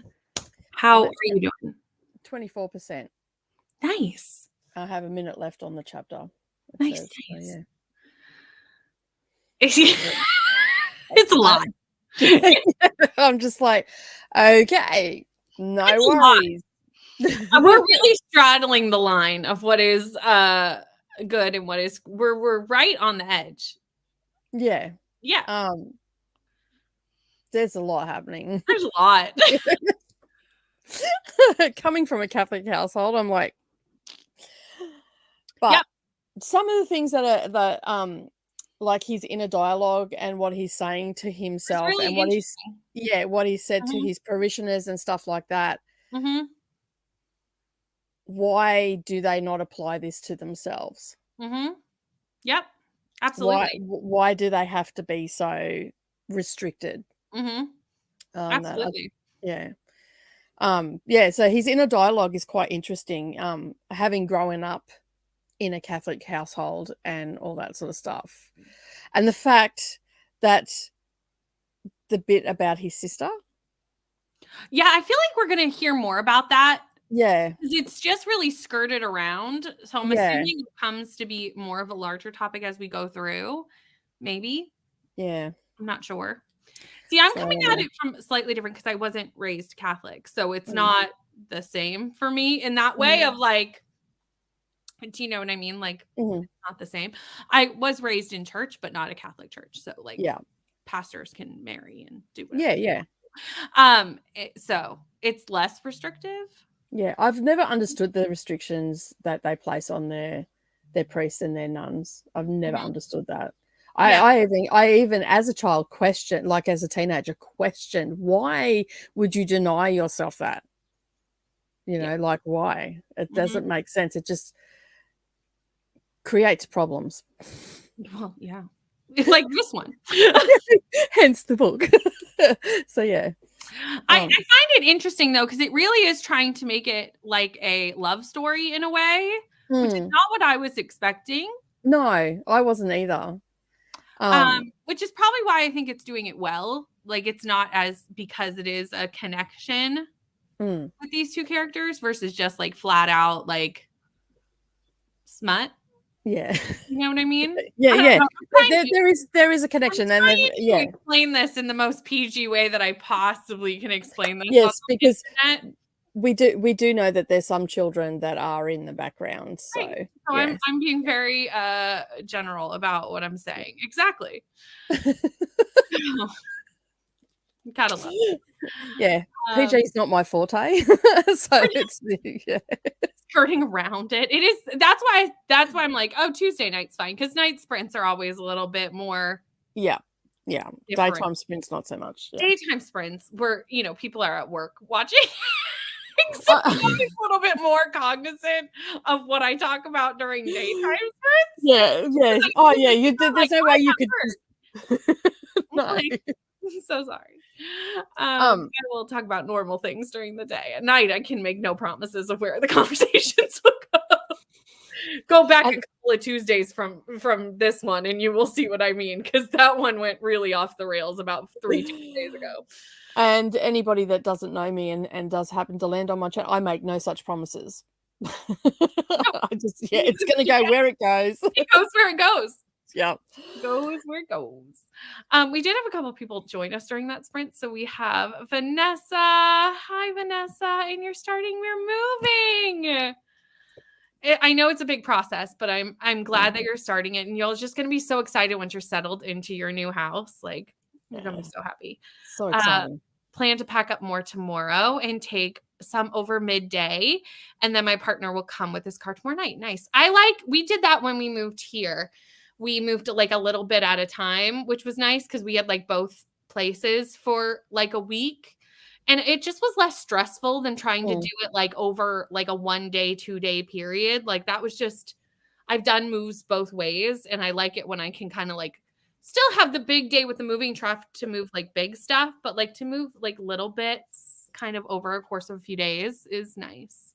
How I'm are at you doing? 24%. Nice. I have a minute left on the chapter. It Nice, says. So, nice. yeah. It's a lot. I'm just like, okay, no It's a lot. worries. We're really straddling the line of what is good and what is we're right on the edge. Yeah. Yeah, There's a lot happening. there's a lot. Coming from a Catholic household, I'm like, but Yep. some of the things that like his inner dialogue and what he's saying to It's himself really and what interesting. he said to Mhm, his parishioners and stuff like that. mhm, Why do they not apply this to themselves? mhm. Yep. Why Absolutely. why do they have to be so restricted Mhm. on that? Absolutely. Yeah. Yeah, so his inner dialogue is quite interesting. Having grown up in a Catholic household and all that sort of stuff. And the fact that the bit about his sister. Yeah, I feel like we're gonna hear more about that. Yeah. 'Cause it's just really skirted around, so I'm Yeah. assuming it comes to be more of a larger topic as we go through, maybe? Yeah. I'm not sure. See, I'm So coming at yeah. it from slightly different because I wasn't raised Catholic, so it's Mm, not the same for me in that way mm, of, like, do you know what I mean? Like, mhm. not the same. I was raised in church, but not a Catholic church, so, like, Yeah. pastors can marry and do whatever Yeah, they yeah. so it's less restrictive? Yeah. I've never understood the restrictions that they place on their priests and their nuns. I've never Mhm. understood that. Yeah. I even as a child questioned, like as a teenager, questioned why would you deny yourself that? Yeah. Like why? It Mhm. doesn't make sense. It just creates problems. Well, yeah. Like this one. Hence the book. So yeah. I Um, find it interesting though, because it really is trying to make it like a love story in a way, which is mm, not what I was expecting. no, I wasn't either. Which is probably why I think it's doing it well. Like it's not as because it is a connection Mm, with these two characters versus just like flat out like smut. yeah. You know what I mean? Yeah, I don't yeah. know. There is a I'm connection and there's trying to yeah. explain this in the most PG way that I possibly can explain this on Yes, the because internet. we do know that there's some children that are in the background. So, Right. So I'm yes. I'm being very general about what I'm saying. Exactly. Gotta love it. Yeah. PG Um, is not my forte. So we're just it's yeah. skirting around it. It is that's why I'm like, oh, Tuesday night's fine because night sprints are always a little bit more Yeah. Yeah. different. Daytime sprints not so much. Yeah. Daytime sprints where people are at work watching. So Uh, I'm always a little bit more cognizant of what I talk about during daytime sprints. yeah, yeah. Oh yeah, you did Like, there's no way you could just I'm no. like, I'm so sorry. Um I will talk about normal things during the day. At night, I can make no promises of where the conversations will go. Go back a and couple of Tuesdays from this one, and you will see what I mean. Because that one went really off the rails about 3 Tuesdays ago. And anybody that doesn't know me and does happen to land on my channel, I make no such promises. No, I just yeah, it's gonna go where it goes. it goes where it goes. Yeah. Goes where it goes. We did have a couple of people join us during that sprint. So we have Vanessa. Hi, Vanessa, and you're starting. We're moving. I know it's a big process, but I'm glad that you're starting it, and you're just going to be so excited once you're settled into your new house. Like you're going to be Yeah. so happy. So Uh, exciting. Plan to pack up more tomorrow and take some over midday, and then my partner will come with his car tomorrow night. Nice. We did that when we moved here. We moved like a little bit at a time, which was nice because we had like both places for like a week. And it just was less stressful than trying to do Mm, it like over like a 1 day, 2 day period. Like that was just I've done moves both ways and I like it when I can kind of like still have the big day with the moving truck to move like big stuff, but like to move like little bits kind of over a course of a few days is nice.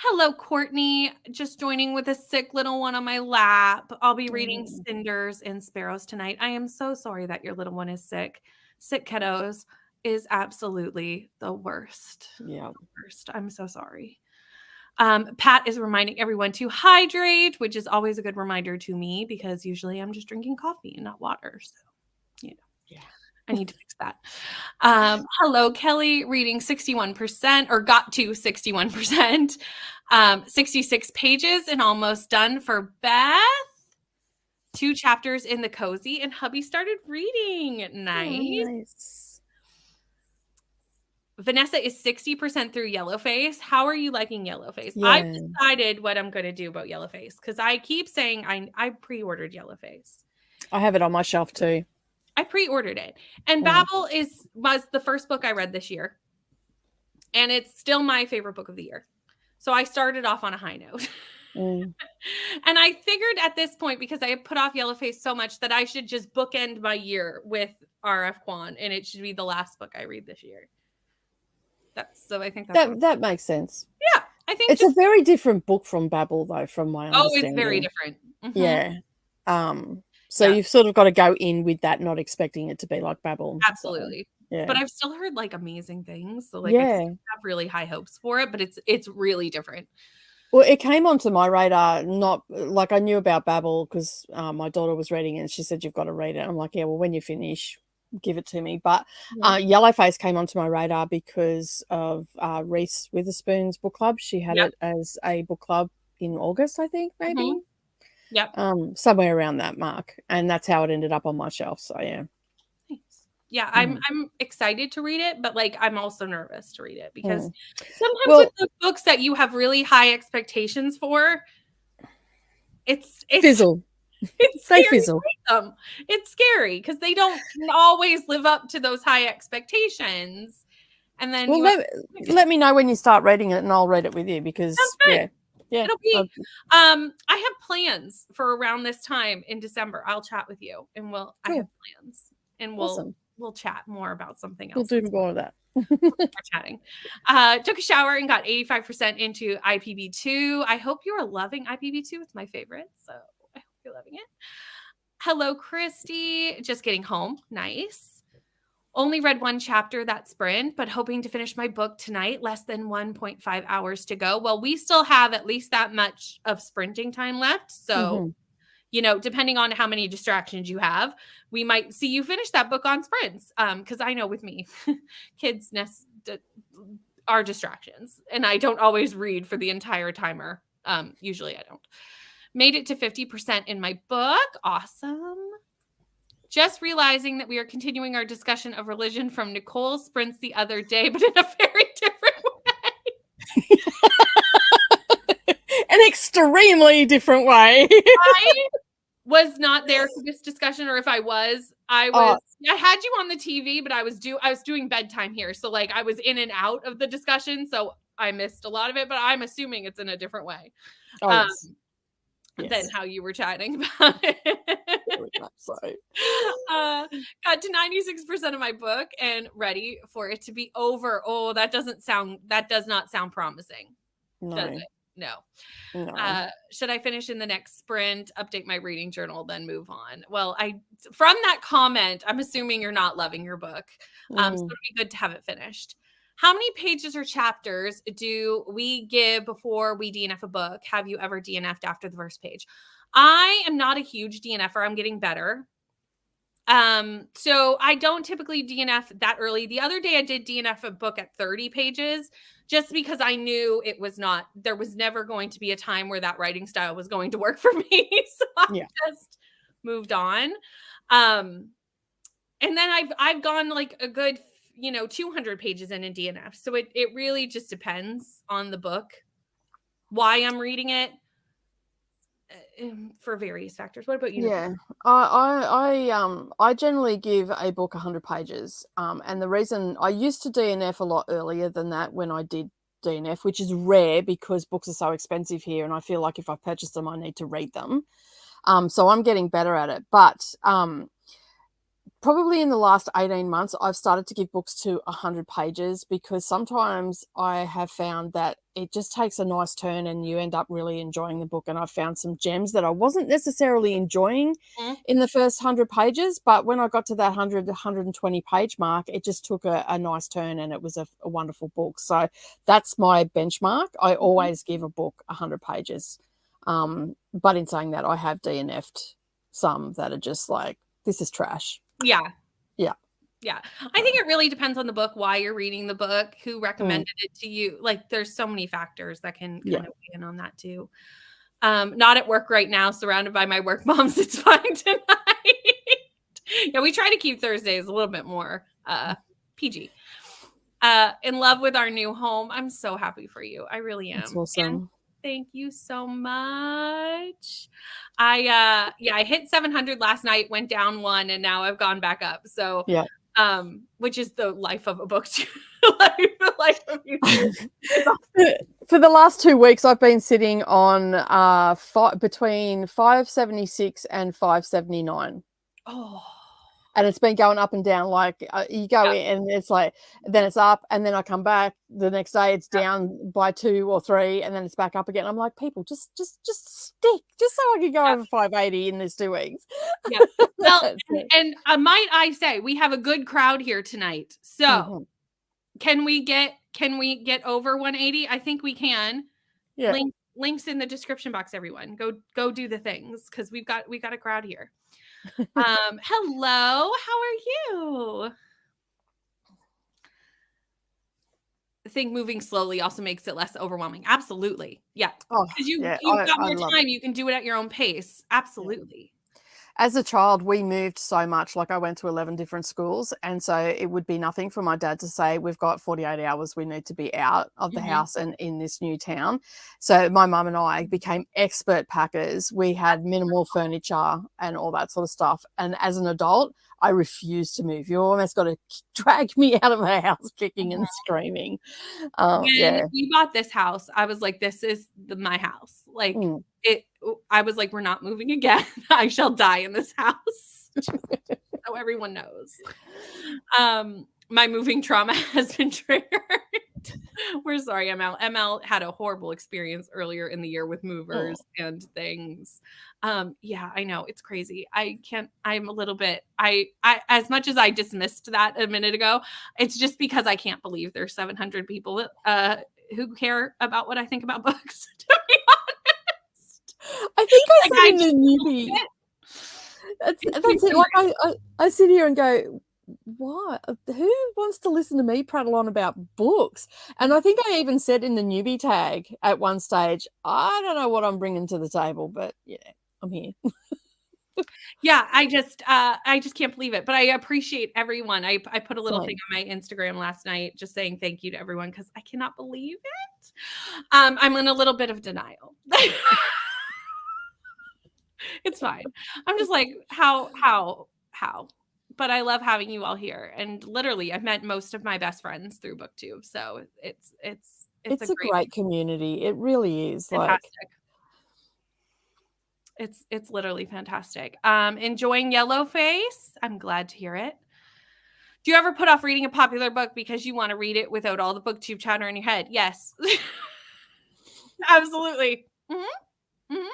Hello, Courtney. Just joining with a sick little one on my lap. I'll be reading Mm, Cinders and Sparrows tonight. I am so sorry that your little one is sick. Sick kiddos is absolutely the worst. yeah. Worst. I'm so sorry. Pat is reminding everyone to hydrate, which is always a good reminder to me because usually I'm just drinking coffee and not water. So, you know, Yeah. I need to fix that. Hello, Kelly, reading 61% or got to 61%, 66 pages and almost done for Beth. 2 chapters in the cozy, and hubby started reading. Nice. Oh, nice. Vanessa is 60% through Yellowface. How are you liking Yellowface? I've Yeah. decided what I'm going to do about Yellowface because I keep saying I pre-ordered Yellowface. I have it on my shelf too. I pre-ordered it. And Mm. Babel was the first book I read this year. And it's still my favorite book of the year. So I started off on a high note. Mm. And I figured at this point, because I had put off Yellowface so much, that I should just bookend my year with R.F. Kuang, and it should be the last book I read this year. So I think that's That makes sense. yeah. I think It's a very different book from Babel, though, from my understanding. it's very different. Mhm. Yeah. So Yeah. you've sort of got to go in with that, not expecting it to be like Babel. So, Absolutely. yeah. But I've still heard like amazing things. So like I Yeah. have really high hopes for it, but it's really different. Well, it came onto my radar, not like I knew about Babel because my daughter was reading it and she said, "You've got to read it." I'm like, "Yeah, well, when you finish, give it to me." But Yeah. Yellowface came onto my radar because of Reese Witherspoon's book club. She had Yep. it as a book club in August, I think, maybe. Mhm. Yep. Somewhere around that mark. And that's how it ended up on my shelf. So, yeah. Thanks. Yeah, I'm excited to read it, but like I'm also nervous to read it because sometimes Well, with the books that you have really high expectations for, it's fizzle. it's They scary to fizzle. read them. It's scary because they don't always live up to those high expectations. And then Well, let me know when you start reading it and I'll read it with you because, sounds good. yeah. It'll be I have plans for around this time in December. I'll chat with you and I have plans and Awesome. we'll chat more about something We'll else. do more of that. We're chatting. Took a shower and got 85% into IPB2. I hope you are loving IPB2. It's my favorite. So I hope you're loving it. Hello, Christy. Just getting home. Nice. Only read 1 chapter that sprint, but hoping to finish my book tonight. Less than 1.5 hours to go. Well, we still have at least that much of sprinting time left. So, depending on how many distractions you have, we might see you finish that book on sprints. Because I know with me, kids are distractions, and I don't always read for the entire timer. Usually I don't. Made it to 50% in my book. Awesome. Just realizing that we are continuing our discussion of religion from Nicole's sprints the other day, but in a very different way. An extremely different way. I was not there for this discussion, or if I had you on the TV, but I was doing bedtime here. So like I was in and out of the discussion. So I missed a lot of it, but I'm assuming it's in a different way. Than how you were chatting about it. Got to 96% of my book and ready for it to be over. Oh, that does not sound promising. No. Does it? No. Should I finish in the next sprint, update my reading journal, then move on? Well, from that comment, I'm assuming you're not loving your book. So it'll be good to have it finished. How many pages or chapters do we give before we DNF a book? Have you ever DNF'd after the first page? I am not a huge DNFer. I'm getting better. So I don't typically DNF that early. The other day I did DNF a book at 30 pages just because I knew there was never going to be a time where that writing style was going to work for me. So I just moved on. And then I've gone like a good 200 pages in a DNF. So it really just depends on the book, why I'm reading it, for various factors. What about you? Yeah, I generally give a book 100 pages. And the reason I used to DNF a lot earlier than that when I did DNF, which is rare because books are so expensive here, and I feel like if I purchase them, I need to read them. So I'm getting better at it. But Probably in the last 18 months, I've started to give books to 100 pages because sometimes I have found that it just takes a nice turn and you end up really enjoying the book. And I've found some gems that I wasn't necessarily enjoying Mhm. in the first 100 pages, but when I got to that 100 to 120 page mark, it just took a nice turn and it was a wonderful book. So that's my benchmark. I always give a book 100 pages. But in saying that, I have DNF'd some that are just like, this is trash. Yeah. Yeah. Yeah. I think it really depends on the book, why you're reading the book, who recommended it to you. Like there's so many factors that can Yeah. kind of weigh in on that too. Not at work right now, surrounded by my work moms. It's fine tonight. Yeah, we try to keep Thursdays a little bit more PG. In love with our new home. I'm so happy for you. I really That's am. And awesome. thank you so much. I hit 700 last night, went down 1, and now I've gone back up. So Yeah. which is the life of a book life of YouTube. For the last 2 weeks, I've been sitting on between 576 and 579. Oh, And it's been going up and down. Like you go yeah, in and it's like, then it's up, and then I come back the next day, it's yeah, down by 2 or 3, and then it's back up again. I'm like, people, just stick, just so I can go yeah, over 580 in this 2 weeks. yeah. Well, That's it. and might I say, we have a good crowd here tonight. So Mhm. can we get over 180? I think we can. Yeah. Links in the description box, everyone. Go do the things because we got a crowd here. Hello, how are you? I think moving slowly also makes it less overwhelming. Absolutely. Yeah. Oh, Because yeah. you've got I more love it. time. You can do it at your own pace. Yeah. Absolutely. As a child, we moved so much. Like I went to 11 different schools. And so it would be nothing for my dad to say, we've got 48 hours. We need to be out of the Mhm. house and in this new town. So my mum and I became expert packers. We had minimal furniture and all that sort of stuff. And as an adult, I refused to move. You almost got to drag me out of the house kicking and screaming. When Yeah. we bought this house, I was like, "This is my house." Like, Mm. I was like, "We're not moving again. I shall die in this house." So everyone knows. My moving trauma has been triggered. We're sorry, ML. ML had a horrible experience earlier in the year with Mm. movers and things. Yeah, I know it's crazy. I'm a little bit. As much as I dismissed that a minute ago, it's just because I can't believe there's 700 people who care about what I think about books. To be honest, I think I like said I in just the believe newbie, it. It's that's it. ridiculous. Like I sit here and go, "What? Who wants to listen to me prattle on about books?" And I think I even said in the newbie tag at one stage, "I don't know what I'm bringing to the table, but yeah, I'm here." Yeah, I just can't believe it, but I appreciate everyone. I put a little thing Same. on my Instagram last night just saying thank you to everyone because I cannot believe it. I'm in a little bit of denial. It's fine. I'm just like, how? But I love having you all here, and literally, I've met most of my best friends through BookTube, so it's a It's a great great community. It really is. Like, fantastic. It's literally fantastic. Enjoying Yellowface? I'm glad to hear it. Do you ever put off reading a popular book because you wanna read it without all the BookTube chatter in your head? Yes. Absolutely. Mhm, mhm.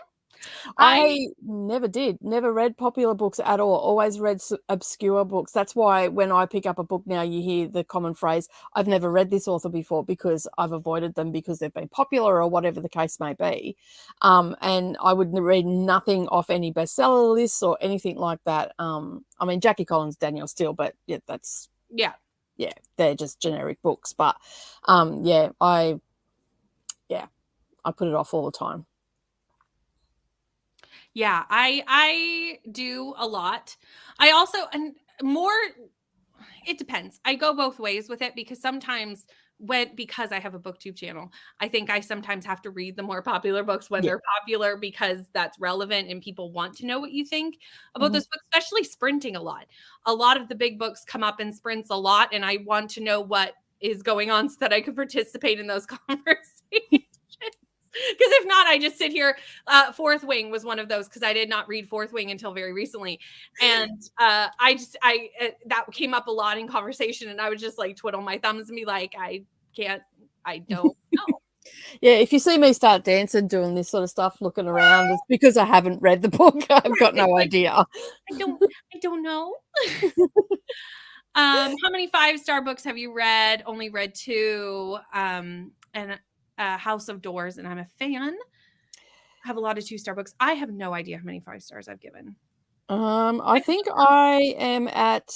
I I never did, never read popular books at all, always read obscure books. That's why when I pick up a book now, you hear the common phrase, I've never read this author before because I've avoided them because they've been popular or whatever the case may be. And I would read nothing off any bestseller lists or anything like that. I mean, Jackie Collins, Danielle Steele, but yeah, that's, yeah. yeah, they're just generic books. But yeah, I put it off all the time. Yeah, I do a lot. I also and more it depends. I go both ways with it because sometimes because I have a booktube channel, I think I sometimes have to read the more popular books when Yeah. they're popular because that's relevant and people want to know what you think about Mhm. those books, especially sprinting a lot. A lot of the big books come up in sprints a lot and I want to know what is going on so that I can participate in those conversations. Because if not, I just sit here. Fourth Wing was one of those because I did not read Fourth Wing until very recently, and that came up a lot in conversation, and I would just like twiddle my thumbs and be like, I can't, I don't know. Yeah, if you see me start dancing, doing this sort of stuff, looking around, it's because I haven't read the book. I've got no idea. I don't know. How many 5-star books have you read? Only read 2. And House of Doors, and I'm a fan. I have a lot of 2-star books. I have no idea how many 5 stars I've given. I think I am at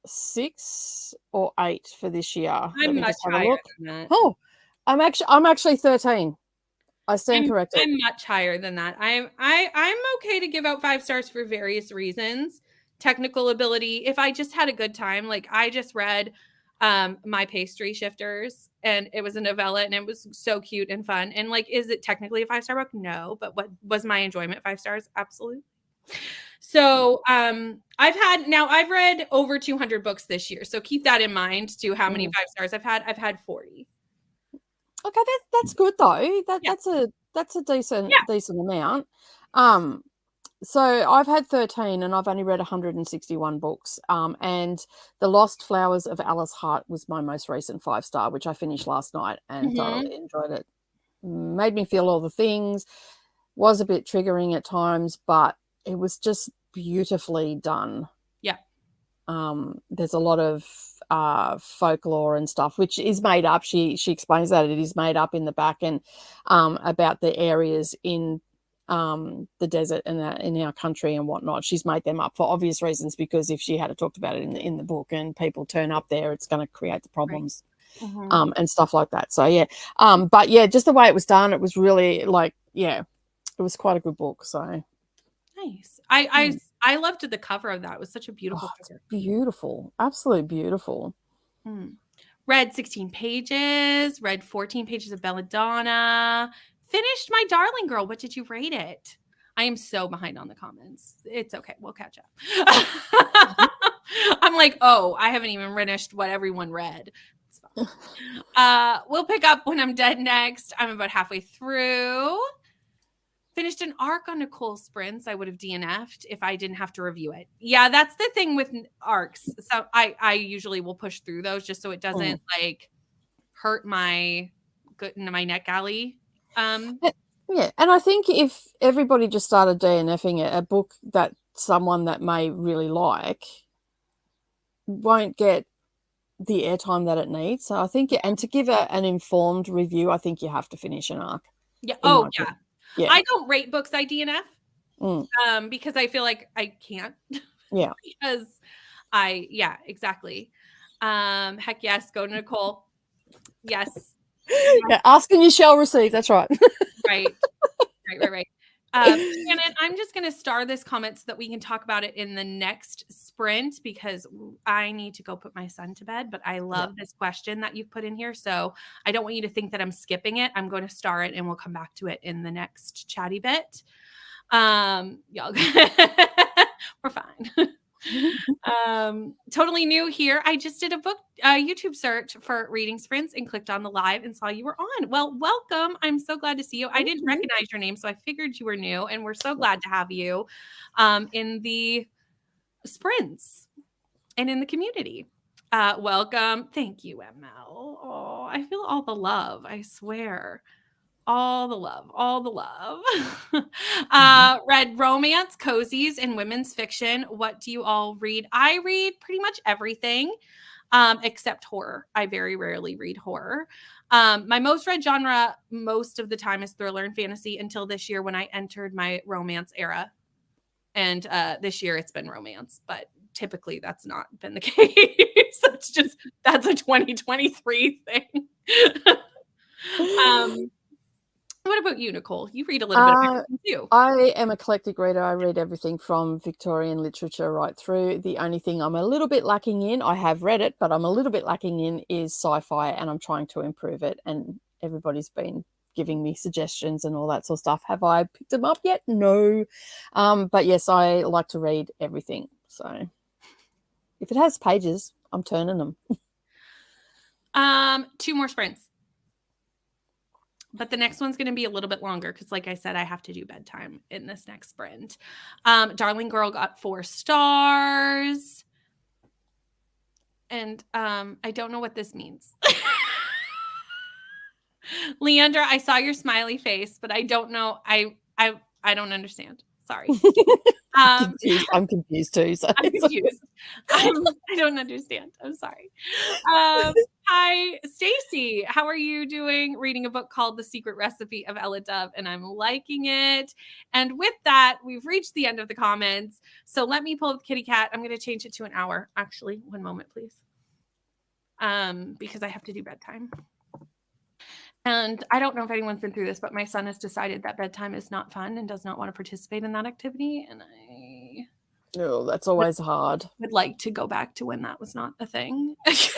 6 or 8 for this year. I'm much higher than that. Oh, I'm actually 13. I stand corrected. I'm much higher than that. I'm okay to give out 5 stars for various reasons. Technical ability. If I just had a good time, like I just read My Pastry Shifters, and it was a novella, and it was so cute and fun. And like, is it technically a 5-star book? No, but what was my enjoyment 5 stars? Absolutely. So I've read over 200 books this year. So keep that in mind to how many 5 stars I've had. I've had 40. Okay, that's good though. That's a decent amount. So I've had 13 and I've only read 161 books. And The Lost Flowers of Alice Hart was my most recent 5-star, which I finished last night and thoroughly enjoyed it. Made me feel all the things, was a bit triggering at times, but it was just beautifully done. Yeah. There's a lot of folklore and stuff, which is made up. She explains that it is made up in the back, and about the areas in the desert and in our country and whatnot. She's made them up for obvious reasons, because if she had talked about it in the book and people turn up there, it's going to create the problems. Right. And stuff like that. So yeah, but yeah, just the way it was done, it was really like, yeah, it was quite a good book. So nice. I loved the cover of that. It was such a beautiful cover. Beautiful, absolutely beautiful. Read 16 pages. Read 14 pages of Belladonna. Finished My Darling Girl. What did you rate it? I am so behind on the comments. It's okay. We'll catch up. I'm like, oh, I haven't even finished what everyone read. It's fine. We'll pick up when I'm dead next. I'm about halfway through. Finished an arc on Nicole Sprints. I would have DNF'd if I didn't have to review it. Yeah, that's the thing with arcs. So I usually will push through those just so it doesn't like hurt my neck alley. Yeah, and I think if everybody just started DNFing it, a book that someone that may really like won't get the airtime that it needs. So I think, and to give an informed review, I think you have to finish an arc. Yeah. Oh, yeah. Yeah. I don't rate books I DNF because I feel like I can't. Yeah. Because exactly. Heck yes, go to Nicole. Yes. Yeah, ask and you shall receive. That's right. Right. Shannon, I'm just going to star this comment so that we can talk about it in the next sprint, because I need to go put my son to bed, but I love this question that you've put in here. So I don't want you to think that I'm skipping it. I'm going to star it and we'll come back to it in the next chatty bit. Y'all, we're fine. Totally new here. I just did a book YouTube search for reading sprints and clicked on the live and saw you were on. Well, welcome. I'm so glad to see you. I didn't recognize your name, so I figured you were new, and we're so glad to have you in the sprints and in the community. Welcome. Thank you, ML. Oh, I feel all the love. I swear. All the love. Read romance, cozies, and women's fiction. What do you all read? I read pretty much everything except horror. I very rarely read horror. My most read genre most of the time is thriller and fantasy until this year when I entered my romance era. And this year it's been romance, but typically that's not been the case. That's a 2023 thing. What about you, Nicole? You read a little bit of everything too. I am an eclectic reader. I read everything from Victorian literature right through. The only thing I'm a little bit lacking in, I have read it, but I'm a little bit lacking in, is sci-fi, and I'm trying to improve it. And everybody's been giving me suggestions and all that sort of stuff. Have I picked them up yet? No. But yes, I like to read everything. So if it has pages, I'm turning them. 2 more sprints. but the next one's going to be a little bit longer because, like I said, I have to do bedtime in this next sprint. Darling Girl got 4 stars. And I don't know what this means. Leandra, I saw your smiley face, but I don't know. I don't understand. Sorry. I'm confused too. So I'm confused. I don't understand. I'm sorry. Hi, Stacy. How are you doing? Reading a book called The Secret Recipe of Ella Dove, and I'm liking it. And with that, we've reached the end of the comments. So let me pull up Kitty Cat. I'm going to change it to an hour. Actually, one moment, please. Because I have to do bedtime. And I don't know if anyone's been through this, but my son has decided that bedtime is not fun and does not want to participate in that activity. And I that's always hard. would like to go back to when that was not a thing. It's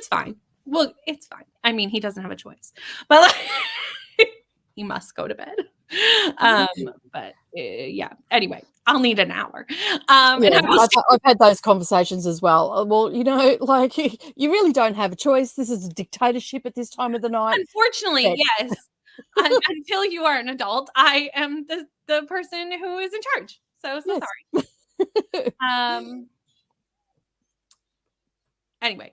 fine. Well, it's fine. I mean, he doesn't have a choice, but he must go to bed. But yeah. Anyway, I'll need an hour. I've had those conversations as well. Well, like you really don't have a choice. This is a dictatorship at this time of the night. Unfortunately, yes. Until you are an adult, I am the person who is in charge. So Yes. sorry. Anyway,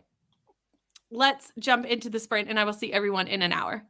let's jump into the sprint, and I will see everyone in an hour.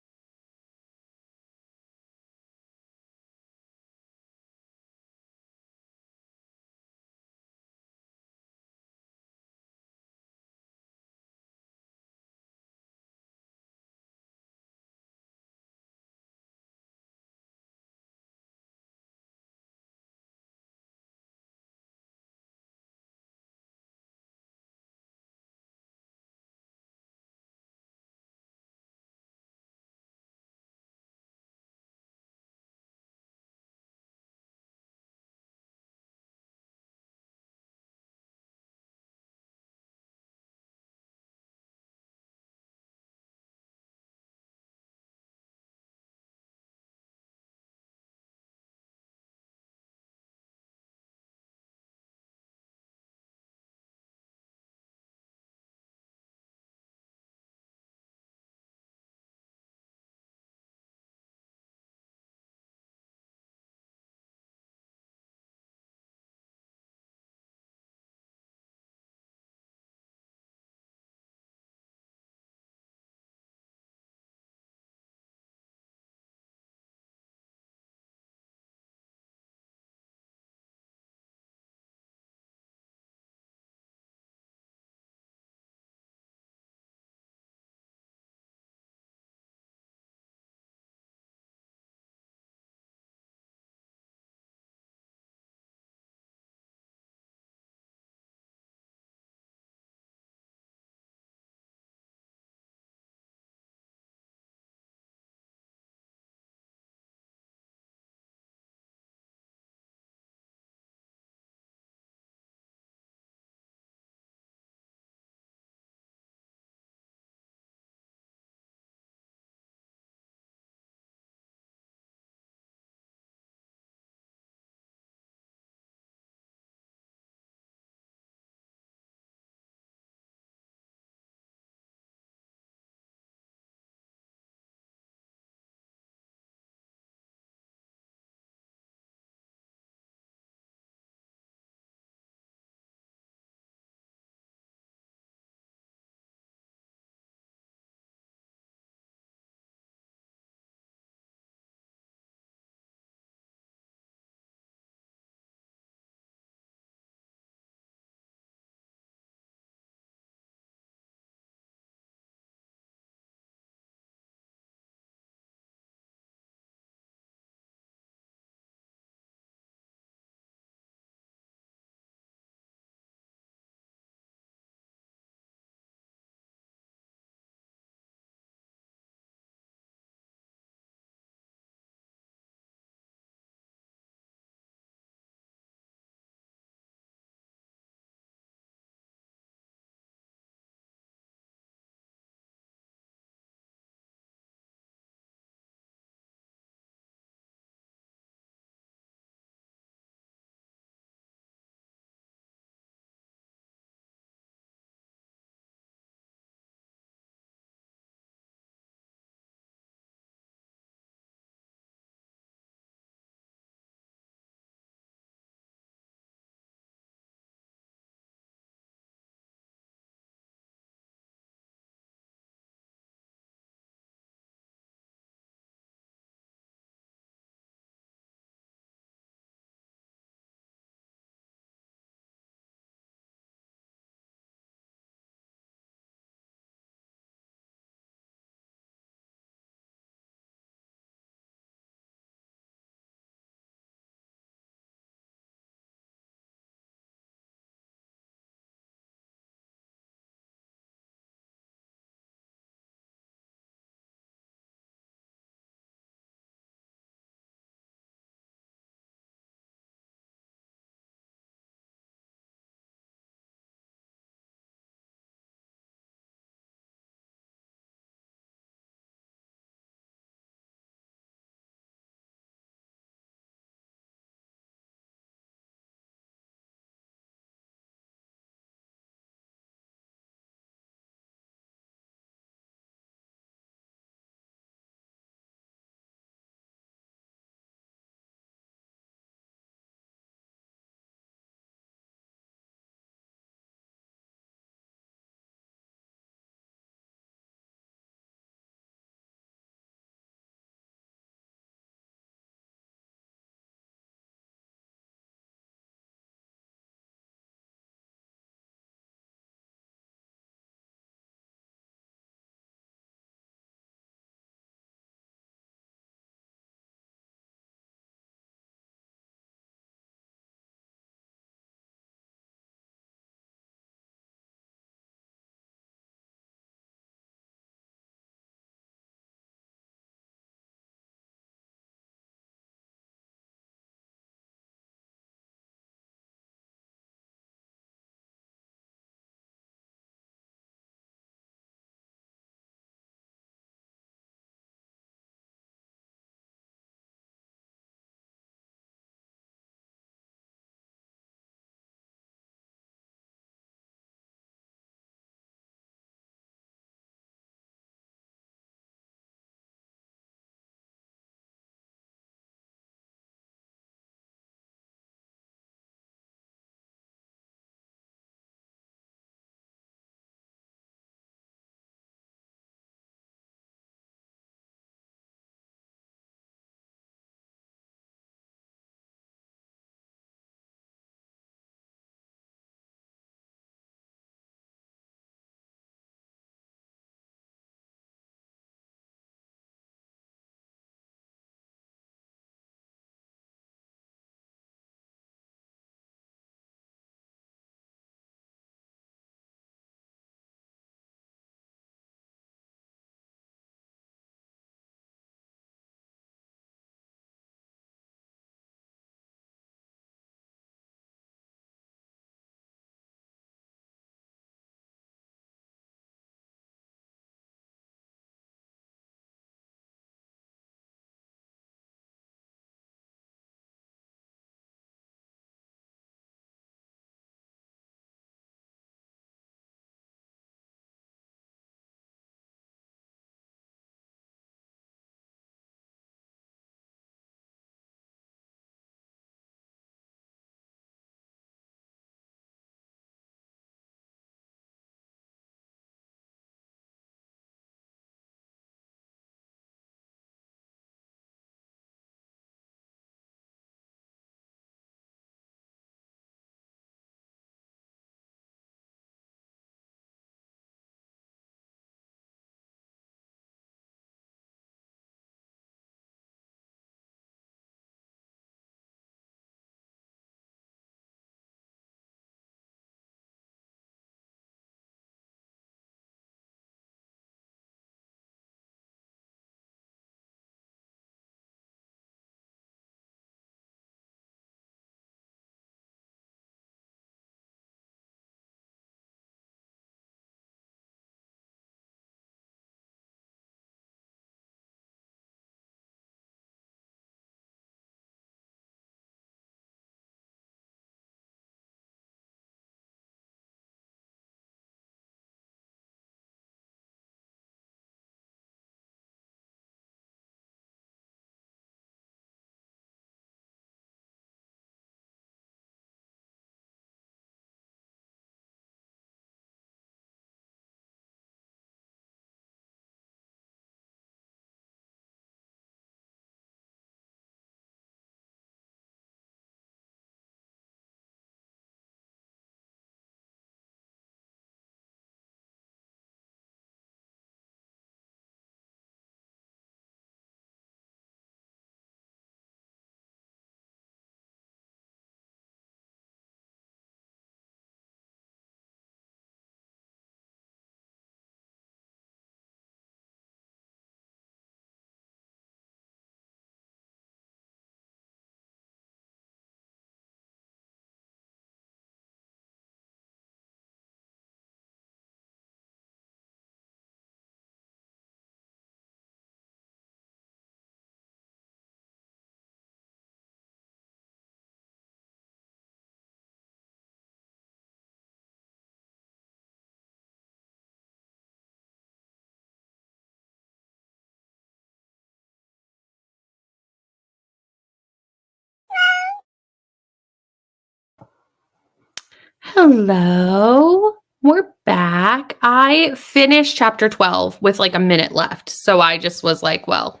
Hello. We're back. I finished chapter 12 with like a minute left. So I just was like, well,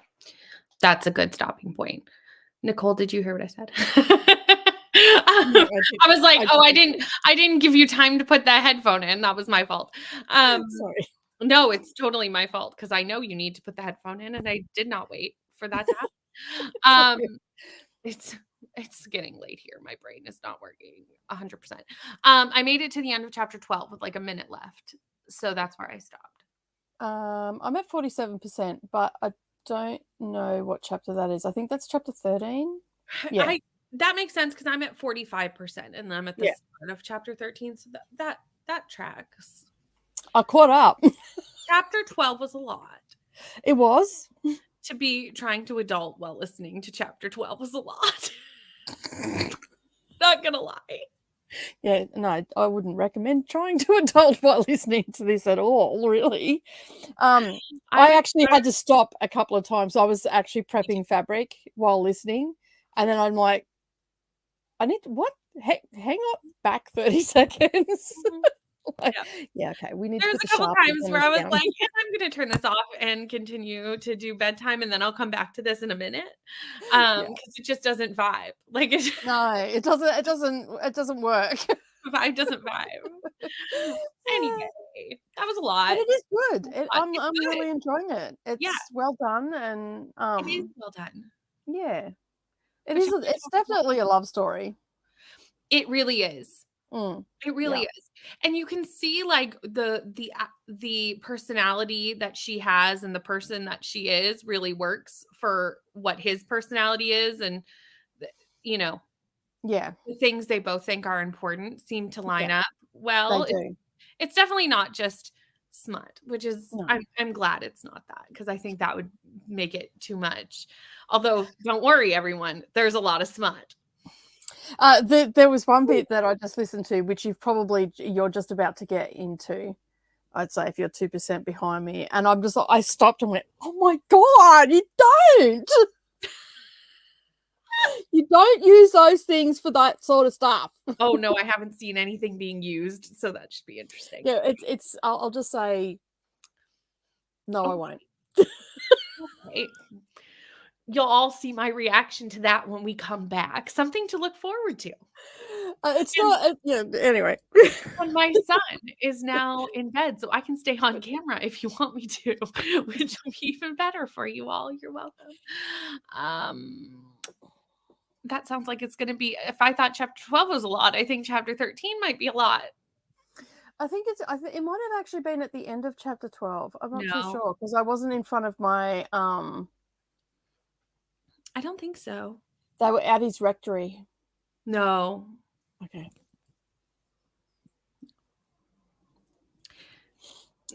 that's a good stopping point. Nicole, did you hear what I said? No, I was like, I oh, didn't. I didn't give you time to put that headphone in. That was my fault. Sorry. No, it's totally my fault because I know you need to put the headphone in and I did not wait for that to happen. Sorry. It's it's getting late here. My brain is not working 100%. I made it to the end of chapter 12 with like a minute left. So that's where I stopped. I'm at 47%, but I don't know what chapter that is. I think that's chapter 13. Yeah. I That makes sense because I'm at 45% and I'm at the Yeah. start of chapter 13. So that tracks. I caught up. Chapter 12 was a lot. It was. To be trying to adult while listening to chapter 12 was a lot. Not gonna lie. Yeah, no, I wouldn't recommend trying to adult while listening to this at all, really. I actually had to stop a couple of times. I was actually prepping fabric while listening, and then I'm like, I need what? Hang on back 30 seconds. Like, yeah, okay. We need to There's put a the couple sharpness times on where this I was down. like, "Yeah, I'm gonna turn this off and continue to do bedtime, and then I'll come back to this in a minute," Yeah. because it just doesn't vibe. Like, it No, it doesn't. It doesn't work. vibe doesn't vibe. Anyway, that was a But lot. it is good. It's I'm good. really enjoying it. Yeah, It's well done, and it is well done. yeah, it But is. chapter It's 12 was a lot. definitely a love story. It really is. Mm, It really yeah, is. And you can see like the personality that she has and the person that she is really works for what his personality is and the, you know, yeah, the things they both think are important seem to line yeah. up They well. do. It's definitely not just smut, which is No. I'm glad it's not that because I think that would make it too much. Although don't worry everyone, there's a lot of smut. There was one bit that I just listened to, which you're just about to get into. I'd say if you're 2% behind me, and I'm just like, I stopped and went, "Oh my god, you don't! You don't use those things for that sort of stuff." Oh no, I haven't seen anything being used, so that should be interesting. Yeah, it's. I'll just say no, I Oh, won't. okay. You'll all see my reaction to that when we come back. Something to look forward to. It's And not. Yeah. Anyway. and my son is now in bed, so I can stay on camera if you want me to, which will be even better for you all. You're welcome. Um, that sounds like it's gonna be if I thought chapter 12 was a lot, I think chapter 13 might be a lot. I think it's. It might have actually been at the end of chapter 12. I'm not too No, sure because I wasn't in front of my. I don't think so. They were at his rectory. No. Okay.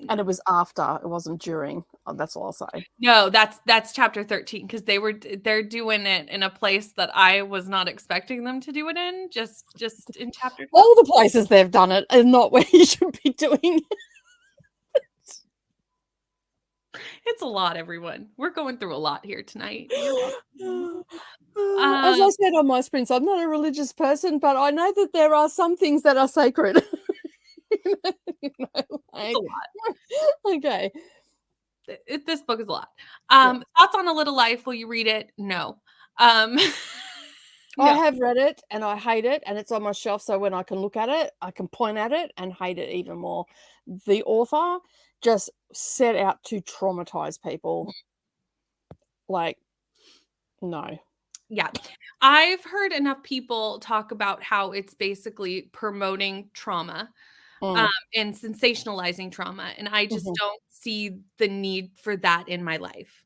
And it was after. It wasn't during. That's all I'll say. No, that's chapter 13 because they're doing it in a place that I was not expecting them to do it in, just in chapter 12. All the places they've done it are not where you should be doing it. It's a lot, everyone. We're going through a lot here tonight. As I said on my sprints, I'm not a religious person, but I know that there are some things that are sacred. You know, It's a lot. okay. This book is a lot. Yeah. Thoughts on A Little Life? Will you read it? No. Um, I no. have read it and I hate it, and it's on my shelf. So when I can look at it, I can point at it and hate it even more. The author just set out to traumatize people. Like, no. Yeah. I've heard enough people talk about how it's basically promoting trauma. Mm, And sensationalizing trauma, and I just mhm. don't see the need for that in my life.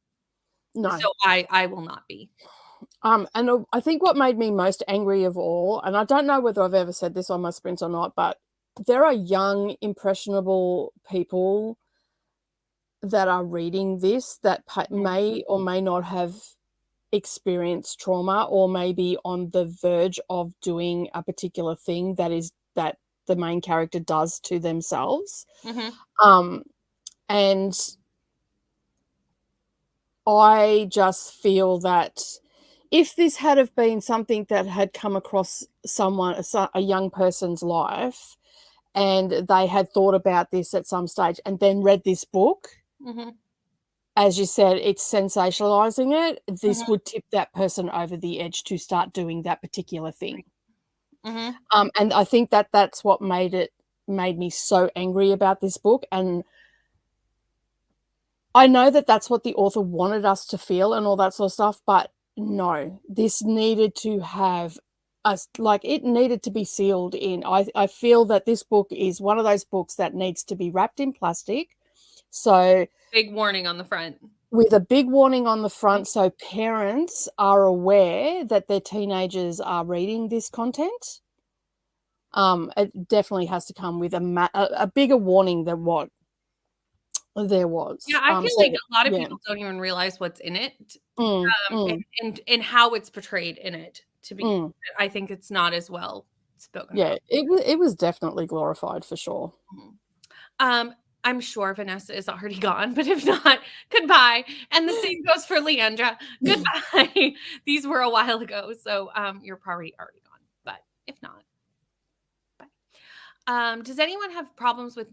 No. So I will not be. And I think what made me most angry of all, and I don't know whether I've ever said this on my sprints or not, but there are young, impressionable people that are reading this that may or may not have experienced trauma or may be on the verge of doing a particular thing that the main character does to themselves. Mhm. And I just feel that if this had have been something that had come across someone, a young person's life, and they had thought about this at some stage and then read this book, Mhm. as you said, it's sensationalizing it. This Mhm. would tip that person over the edge to start doing that particular thing. Mhm. And I think that that's what made me so angry about this book. And I know that that's what the author wanted us to feel and all that sort of stuff, but no, this needed to have us, like, it needed to be sealed in. I feel that this book is one of those books that needs to be wrapped in plastic. So Big warning on the front. with a big warning on the Mhm. front so parents are aware that their teenagers are reading this content. It definitely has to come with a bigger warning than what there Yeah, was. I feel like So a lot of yeah. people don't even realize what's in it, Mm. and how it's portrayed in it, to be Mm. I think it's not as well spoken Yeah, about. it was definitely glorified for sure. Mhm. I'm sure Vanessa is already gone, but if not, goodbye, and the same goes for Leandra. Goodbye. These were a while ago, so, you're probably already gone, but if not, bye. Does anyone have problems with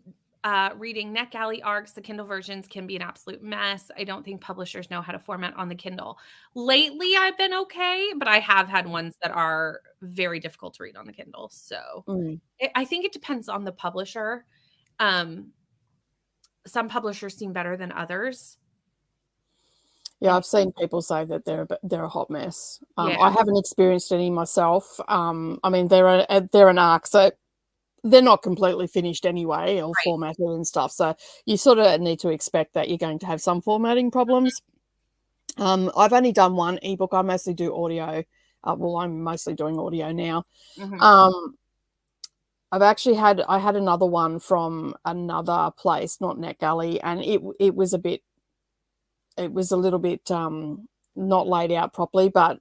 reading NetGalley ARCs? The Kindle versions can be an absolute mess. I don't think publishers know how to format on the Kindle. Lately, I've been okay, but I have had ones that are very difficult to read on the Kindle. So Mm. I think it depends on the publisher. Um, some publishers seem better than others. Yeah, And I've seen people say that they're a hot mess. yeah, I haven't experienced any myself. I mean, they're an ARC, so they're not completely finished anyway or right. formatted and stuff. So you sort of need to expect that you're going to have some formatting problems. I've only done one ebook. I mostly do audio. Well, I'm mostly doing audio now. Mhm. Um, I had another one from another place, not NetGalley, and it was a little bit not laid out properly, but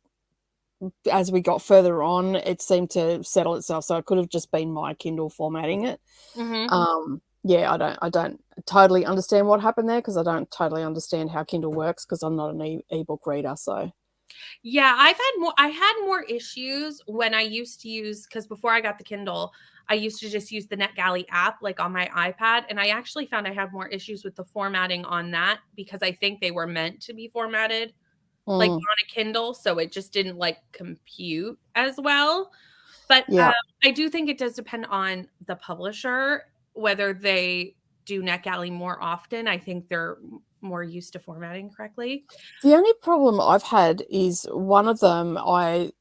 as we got further on, it seemed to settle itself. So it could have just been my Kindle formatting it. Mhm. Yeah, I don't totally understand what happened there because I don't totally understand how Kindle works because I'm not an ebook reader. So Yeah, I had more issues when I used to use, because before I got the Kindle, I used to just use the NetGalley app like on my iPad, and I actually found I had more issues with the formatting on that because I think they were meant to be formatted like mm, on a Kindle, so it just didn't like compute as well. But yeah. I do think it does depend on the publisher whether they do NetGalley more often. I think they're more used to formatting correctly. The only problem I've had is one of them I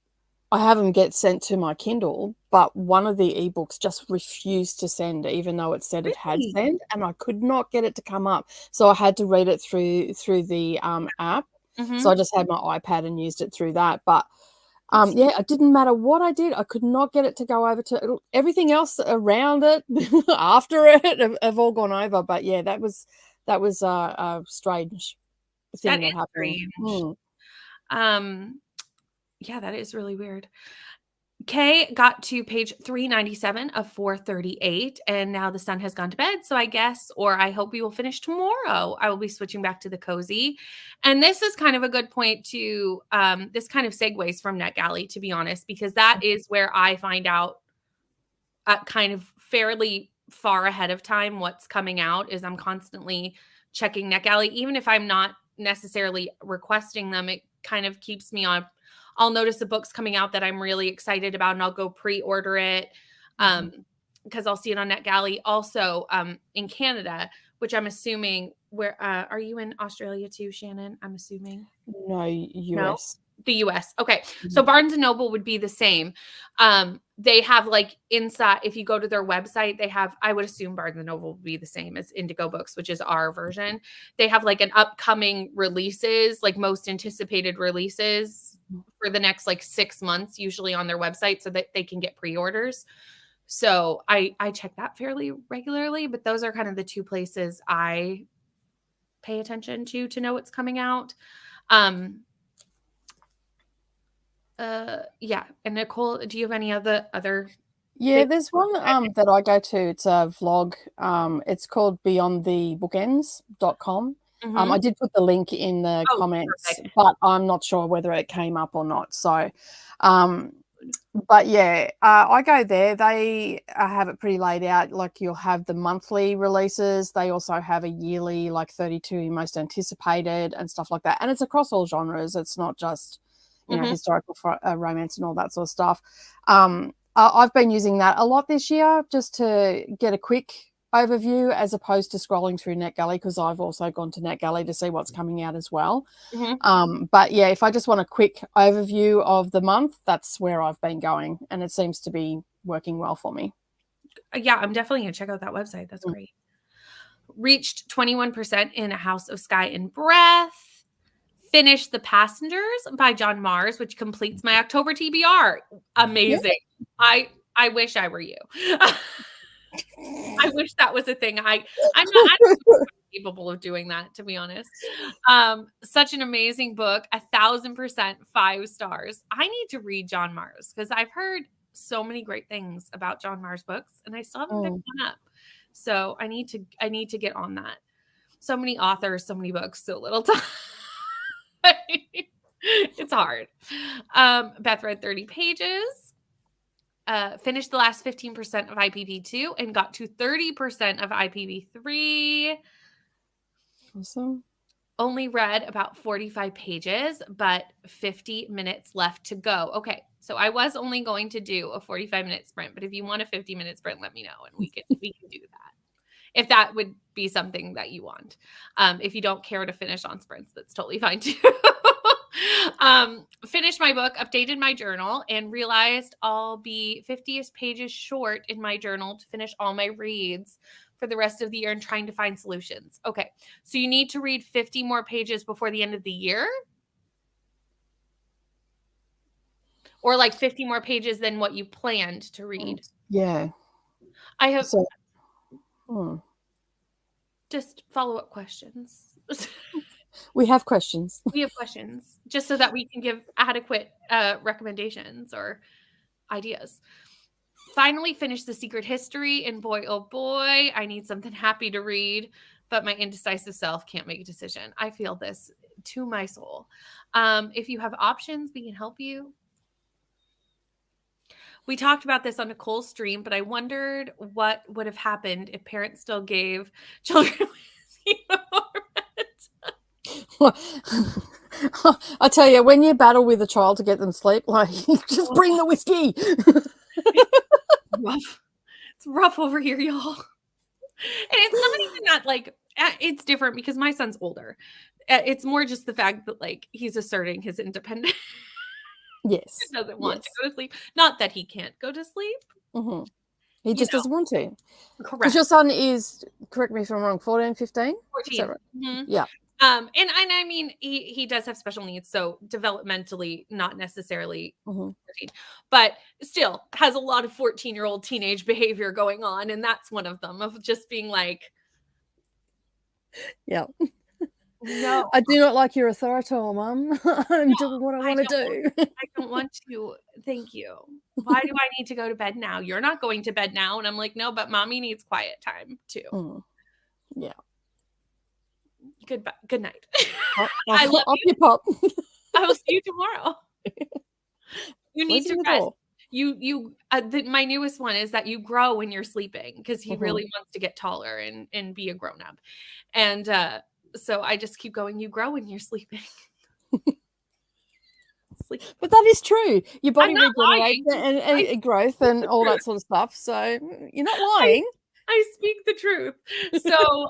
have them get sent to my Kindle, but one of the ebooks just refused to send even though it said it had Really? sent, and I could not get it to come up. So I had to read it through the, app. So I Mhm. just had my iPad and used it through that, but, That's yeah, it didn't matter what I did, I could not get it to go over to everything else around it, after it have all gone over, but yeah, that was a strange that thing that is happened. strange. Mm. Um, yeah, that is really weird. Kay got to page 397 of 438, and now the sun has gone to bed. So I guess, or I hope we will finish tomorrow. I will be switching back to the cozy. And this is kind of a good point to, this kind of segues from NetGalley, to be honest, because that is where I find out kind of fairly far ahead of time what's coming out. Is I'm constantly checking NetGalley, even if I'm not necessarily requesting them. It kind of keeps me on. I'll notice the book's coming out that I'm really excited about, and I'll go pre-order it Mhm. because I'll see it on NetGalley. Also, in Canada, which I'm assuming, where are you in Australia too, Shannon? I'm assuming. No, No? US. The US. Okay. So Mhm. Barnes& and Noble would be the same. They have, like, inside, if you go to their website, they have, I would assume Barnes& and Noble would be the same as Indigo Books, which is our version. They have, like, an upcoming releases, like, most anticipated releases for the next, like, 6 months, usually on their website so that they can get pre-orders. So I check that fairly regularly, but those are kind of the 2 places I pay attention to know what's coming out. Um, yeah. And Nicole, do you have any other Yeah, things? there's one, that I go to, it's a vlog, it's called beyondthebookends.com. Mhm. I did put the link in the Oh, comments, perfect. but I'm not sure whether it came up or not. So, um, but yeah, I go there. They have it pretty laid out. Like you'll have the monthly releases. They also have a yearly, like 32 most anticipated and stuff like that. And it's across all genres. It's not just, Mhm. historical romance and all that sort of stuff. I've been using that a lot this year just to get a quick overview as opposed to scrolling through NetGalley, because I've also gone to NetGalley to see what's coming out as well. Mhm. But yeah, if I just want a quick overview of the month, that's where I've been going, and it seems to be working well for me. Yeah, I'm definitely gonna check out that website. That's Mm. great. Reached 21% in A House of Sky and Breath. Finished The Passengers by John Mars, which completes my October TBR. Yeah. Amazing. I wish I were you. I wish that was a thing. I'm not capable of doing that, to be honest. Such an amazing book, 1,000% 5 stars. I need to read John Mars because I've heard so many great things about John Mars books, and I still haven't picked Mm. one up. So I need to get on that. So many authors, so many books, so little time. It's hard. Beth read 30 pages. Finished the last 15% of IPv2 and got to 30% of IPv3. Awesome. Only read about 45 pages, but 50 minutes left to go. Okay, so I was only going to do a 45-minute sprint, but if you want a 50-minute sprint, let me know and we can do that. If that would be something that you want. If you don't care to finish on sprints, that's totally fine too. Finished my book, updated my journal, and realized I'll be 50 pages short in my journal to finish all my reads for the rest of the year and trying to find solutions. Okay, so you need to read 50 more pages before the end of the year? Or like 50 more pages than what you planned to read? Yeah. I have So, mm. just follow-up questions. We have questions. We have questions just so that we can give adequate recommendations or ideas. Finally finished The Secret History, and boy, oh boy, I need something happy to read, but my indecisive self can't make a decision. I feel this to my soul. If you have options, we can help you. We talked about this on Nicole's stream, but I wondered what would have happened if parents still gave children I tell you, when you battle with a child to get them sleep, like just bring the whiskey. rough. It's rough over here, y'all. And it's not even that like it's different because my son's older. It's more just the fact that like he's asserting his independence. He Yes. doesn't want to Yes. go to sleep. Not that he can't go to sleep, Hmm. He you just know. doesn't want to. Because your Correct. son is, correct me if I'm wrong, 14, 15? Is that 14. right? Mhm. Yeah. And I mean he does have special needs, so developmentally not necessarily Hmm. 14, but still has a lot of 14-year-old teenage behavior going on, and that's one of them of just being like, Yeah. "No, I do not like your authority, Mum. I'm no, doing what I I want to don't do. I don't want to. Thank you. Why do I need to go to bed now? You're not going to bed now." And I'm like, "No, but mommy needs quiet time too. Mm, yeah. Goodbye. Good night. Up, I love up you. your pop. I will see you tomorrow. You need Closing to the rest." door. My newest one is that you grow when you're sleeping because he Hmm. really wants to get taller and be a grown up. And so I just keep going, you grow when you're sleeping. Sleep. But that is true. Your I'm body not regenerates lying. I and speak growth the and all truth. that sort of stuff. So you're not I lying. I speak the truth. So,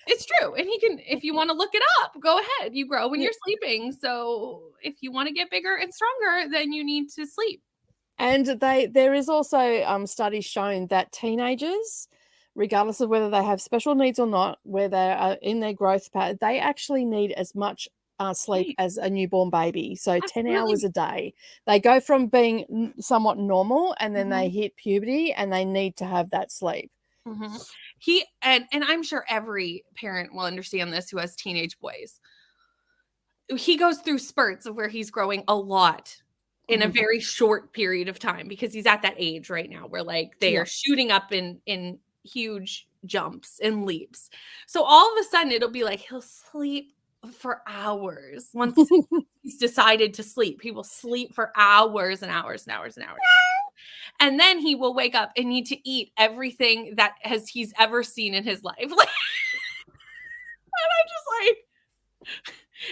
it's true, and he can if you wanna look it up, go ahead. You grow when Yeah. you're sleeping, so if you wanna get bigger and stronger, then you need to sleep. And there is also studies showing that teenagers, regardless of whether they have special needs or not, where they are in their growth pattern, they actually need as much sleep Right. as a newborn baby. So That's 10 really hours a day. They go from being somewhat normal and then they mhm, hit puberty and they need to have that sleep. mhm. And I'm sure every parent will understand this who has teenage boys. He goes through spurts of where he's growing a lot in a Mhm. very short period of time because he's at that age right now where, like, they Yeah. are shooting up in huge jumps and leaps. So all of a sudden it'll be like he'll sleep for hours once he's decided to sleep. He will sleep for hours and hours and hours and hours. And then he will wake up and need to eat everything that he's ever seen in his life. Like, and I'm just like,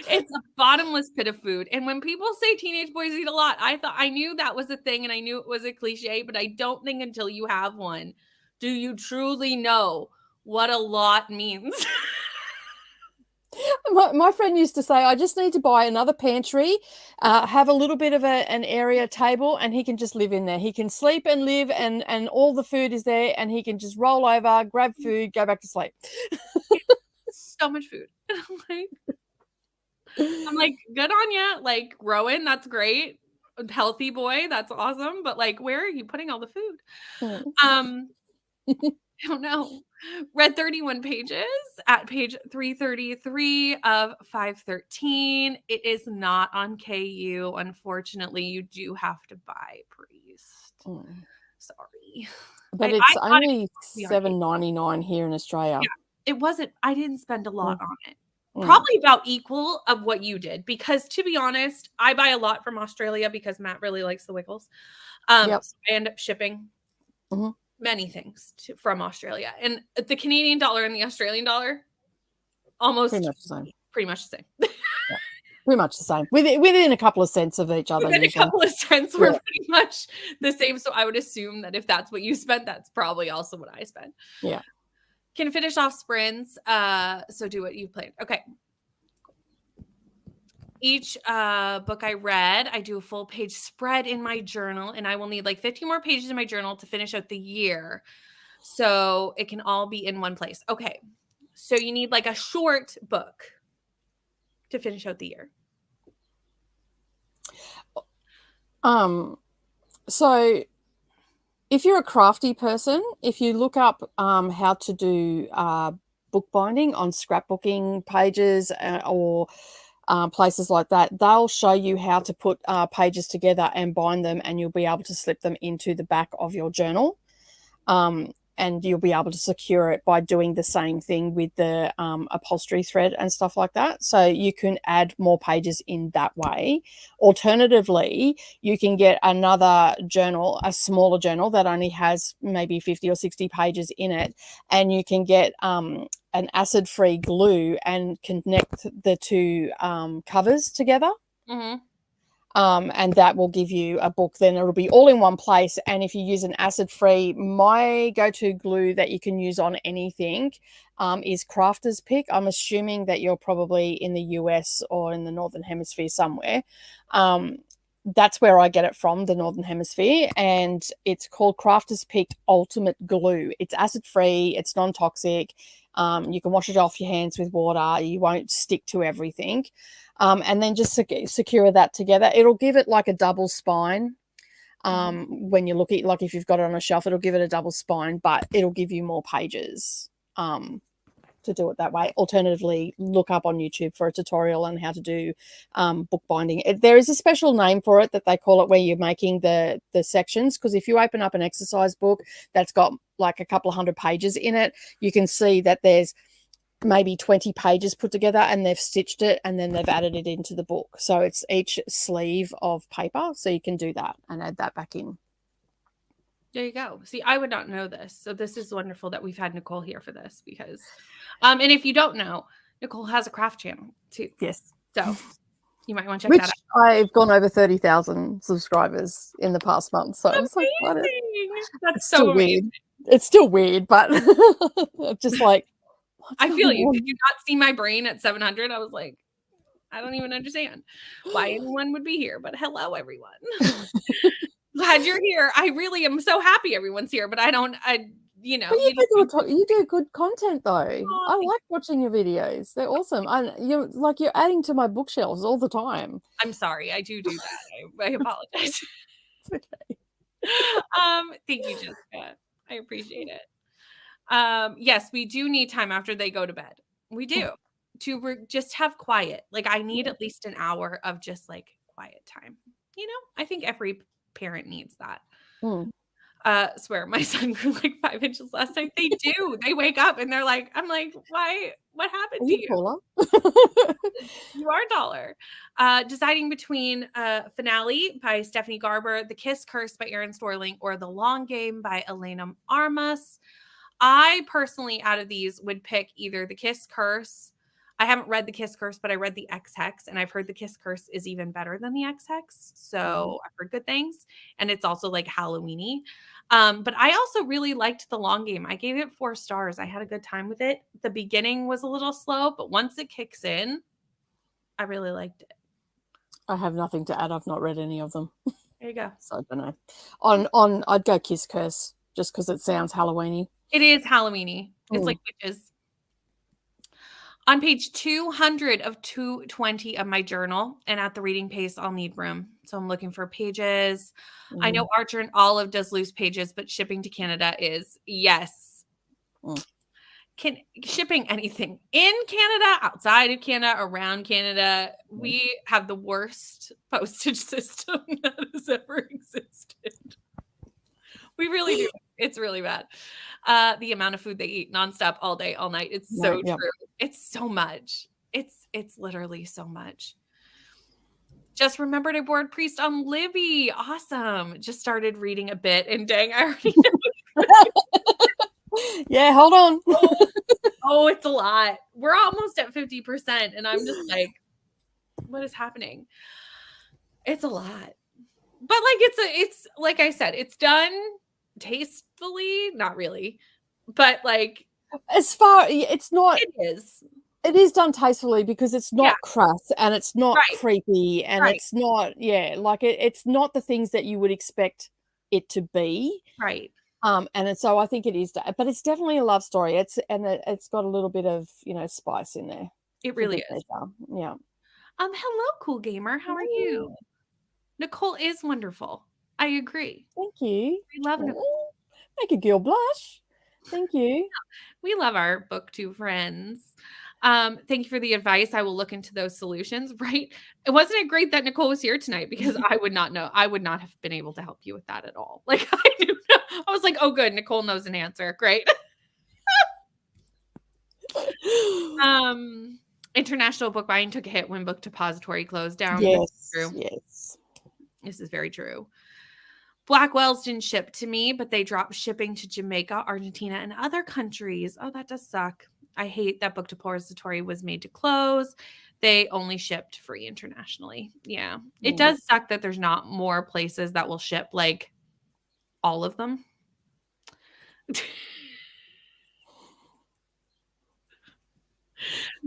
it's a bottomless pit of food. And when people say teenage boys eat a lot, I knew that was a thing and I knew it was a cliche, but I don't think until you have one do you truly know what a lot means. My friend used to say, I just need to buy another pantry, have a little bit of an area table, and he can just live in there. He can sleep and live, and all the food is there, and he can just roll over, grab food, go back to sleep. So much food. I'm like, good on you. Like, Rowan, that's great. Healthy boy, that's awesome. But like, where are you putting all the food? I don't know. Read 31 pages at page 333 of 513. It is not on KU. Unfortunately, you do have to buy Priest. Sorry. But it's only $7.99 here in Australia. Yeah, it wasn't. I didn't spend a lot on it. Probably about equal of what you did, because to be honest, I buy a lot from Australia because Matt really likes the Wiggles. So I end up shipping many things from Australia, and the Canadian dollar and the Australian dollar almost pretty much the same. Pretty much the same. Within a couple of cents of each other. Within a couple of cents, we're pretty much the same. So I would assume that if that's what you spent, that's probably also what I spent. Yeah. Can finish off sprints. So do what you planned. Okay. Each book I read, I do a full page spread in my journal, and I will need like 15 more pages in my journal to finish out the year. So it can all be in one place. Okay. So you need like a short book to finish out the year. So if you're a crafty person, if you look up how to do bookbinding on scrapbooking pages or places like that, they'll show you how to put pages together and bind them, and you'll be able to slip them into the back of your journal. And you'll be able to secure it by doing the same thing with the upholstery thread and stuff like that. So you can add more pages in that way. Alternatively, you can get another journal, a smaller journal that only has maybe 50 or 60 pages in it, and you can get an acid-free glue and connect the two covers together. And that will give you a book. Then it'll be all in one place. And if you use an acid-free, my go-to glue that you can use on anything is Crafter's Pick. I'm assuming that you're probably in the US or in the Northern Hemisphere somewhere. That's where I get it from, the Northern Hemisphere, and it's called Crafter's Pick Ultimate Glue. It's acid-free, it's non-toxic. You can wash it off your hands with water. You won't stick to everything. And then just secure that together. It'll give it like a double spine. When you look at, like, if you've got it on a shelf, it'll give it a double spine, but it'll give you more pages to do it that way. Alternatively, look up on YouTube for a tutorial on how to do bookbinding. There is a special name for it that they call it, where you're making the sections, because if you open up an exercise book that's got like a couple of hundred pages in it, you can see that there's maybe 20 pages put together, and they've stitched it and then they've added it into the book. So it's each sleeve of paper, so you can do that and add that back in. There you go. See, I would not know this. So this is wonderful that we've had Nicole here for this, because and if you don't know, Nicole has a craft channel too. Yes. So you might want to check that out. I've gone over 30,000 subscribers in the past month. So it's like, that's so weird. It's still weird, but just like, I feel you. Did you not see my brain at 700? I was like, I don't even understand why anyone would be here. But hello, everyone. Glad you're here. I really am so happy everyone's here. But you do good content though. I like watching your videos. They're awesome. You're adding to my bookshelves all the time. I'm sorry. I do that. I apologize. It's okay. Thank you, Jessica. I appreciate it. Yes, we do need time after they go to bed. We do to just have quiet. Like, I need at least an hour of just like quiet time. I think every parent needs that. Swear my son grew like 5 inches last night. They do. They wake up and they're like, I'm like, why? What happened Are to you you? taller? You are taller. Deciding between Finale by Stephanie Garber, The Kiss Curse by Aaron Storling, or The Long Game by Elena Armas. I personally, out of these, would pick either The Kiss Curse. I haven't read The Kiss Curse, but I read The X Hex, and I've heard The Kiss Curse is even better than The X Hex. So I've heard good things. And it's also like Halloweeny. But I also really liked The Long Game. I gave it 4 stars. I had a good time with it. The beginning was a little slow, but once it kicks in, I really liked it. I have nothing to add. I've not read any of them. There you go. So I don't know. On I'd go Kiss Curse just because it sounds Halloweeny. It is Halloweeny. It's like witches. On page 200 of 220 of my journal, and at the reading pace, I'll need room. So I'm looking for pages. I know Archer and Olive does loose pages, but shipping to Canada is yes. Shipping anything in Canada, outside of Canada, around Canada, we have the worst postage system that has ever existed. We really do. It's really bad. The amount of food they eat nonstop all day, all night. It's so true. It's so much. It's literally so much. Just remembered I board Priest on Libby. Awesome. Just started reading a bit, and dang, I already know. Yeah, hold on. Oh, it's a lot. We're almost at 50%, and I'm just like, what is happening? It's a lot. But like it's like I said, it's done tastefully, not really. But like it's not it is. It is done tastefully because it's not crass and it's not creepy and it's not like it's not the things that you would expect it to be. Right. So I think it is, but it's definitely a love story. It's got a little bit of spice in there. It really is. Yeah. Hello, cool gamer. How are you? Nicole is wonderful. I agree. Thank you. We love Nicole. Make a girl blush. Thank you. We love our booktube friends. Thank you for the advice. I will look into those solutions. Right. Wasn't it great that Nicole was here tonight? Because I would not know. I would not have been able to help you with that at all. Like I was like, oh, good. Nicole knows an answer. Great. International book buying took a hit when Book Depository closed down. Yes. Yes. This is very true. Blackwell's didn't ship to me, but they dropped shipping to Jamaica, Argentina, and other countries. Oh, that does suck. I hate that Book Depository was made to close. They only shipped free internationally. Yeah. It does suck that there's not more places that will ship like all of them.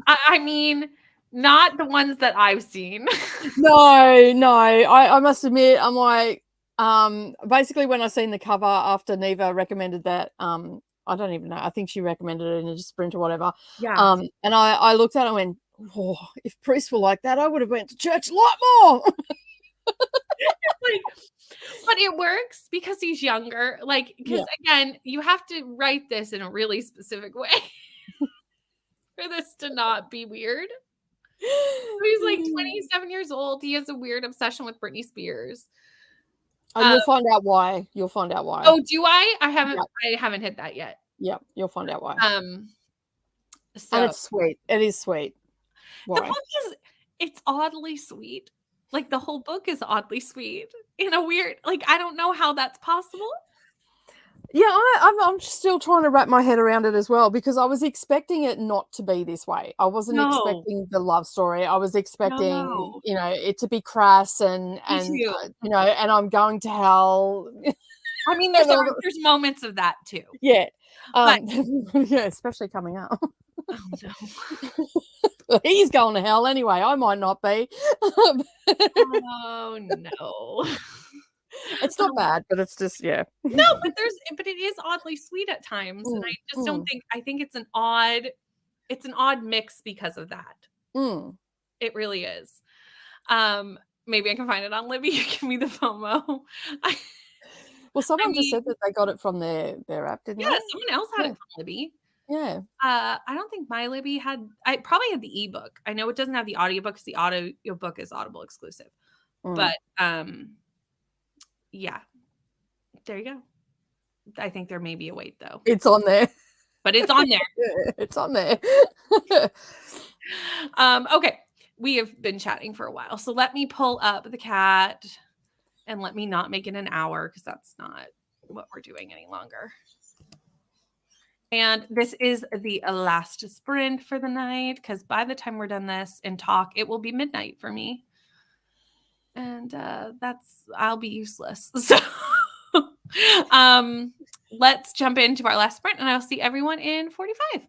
I mean, not the ones that I've seen. No. I must admit, I'm like, basically when I seen the cover after Neva recommended that, I don't even know. I think she recommended it in a sprint or whatever. Yeah. And I looked at it and went, oh, if priests were like that, I would have went to church a lot more. But it works because he's younger. Like, because again, you have to write this in a really specific way for this to not be weird. He's like 27 years old. He has a weird obsession with Britney Spears. You'll find out why. You'll find out why. Oh, do I? I haven't hit that yet. Yep, you'll find out why. And it's sweet. It is sweet. Why? The book it's oddly sweet. Like the whole book is oddly sweet in a weird, like, I don't know how that's possible. Yeah, I'm still trying to wrap my head around it as well because I was expecting it not to be this way. I wasn't expecting the love story. I was expecting, it to be crass and and I'm going to hell. I mean, there's moments of that too. Yeah, especially coming up. Oh no. He's going to hell anyway. I might not be. Oh no. It's not bad, but it's just No, but it is oddly sweet at times. And I just don't I think it's an odd mix because of that. It really is. Maybe I can find it on Libby. You give me the FOMO. Well, someone just said that they got it from their app, didn't they? Yeah, someone else had it from Libby. Yeah. I don't think my Libby I probably had the ebook. I know it doesn't have the audiobook because the audiobook is Audible exclusive. But yeah. There you go. I think there may be a wait though, It's on there. but it's on there. It's on there. Okay, we have been chatting for a while, so let me pull up the cat and let me not make it an hour because that's not what we're doing any longer. And this is the last sprint for the night because by the time we're done this and talk, it will be midnight for me. And I'll be useless. So let's jump into our last sprint and I'll see everyone in 45.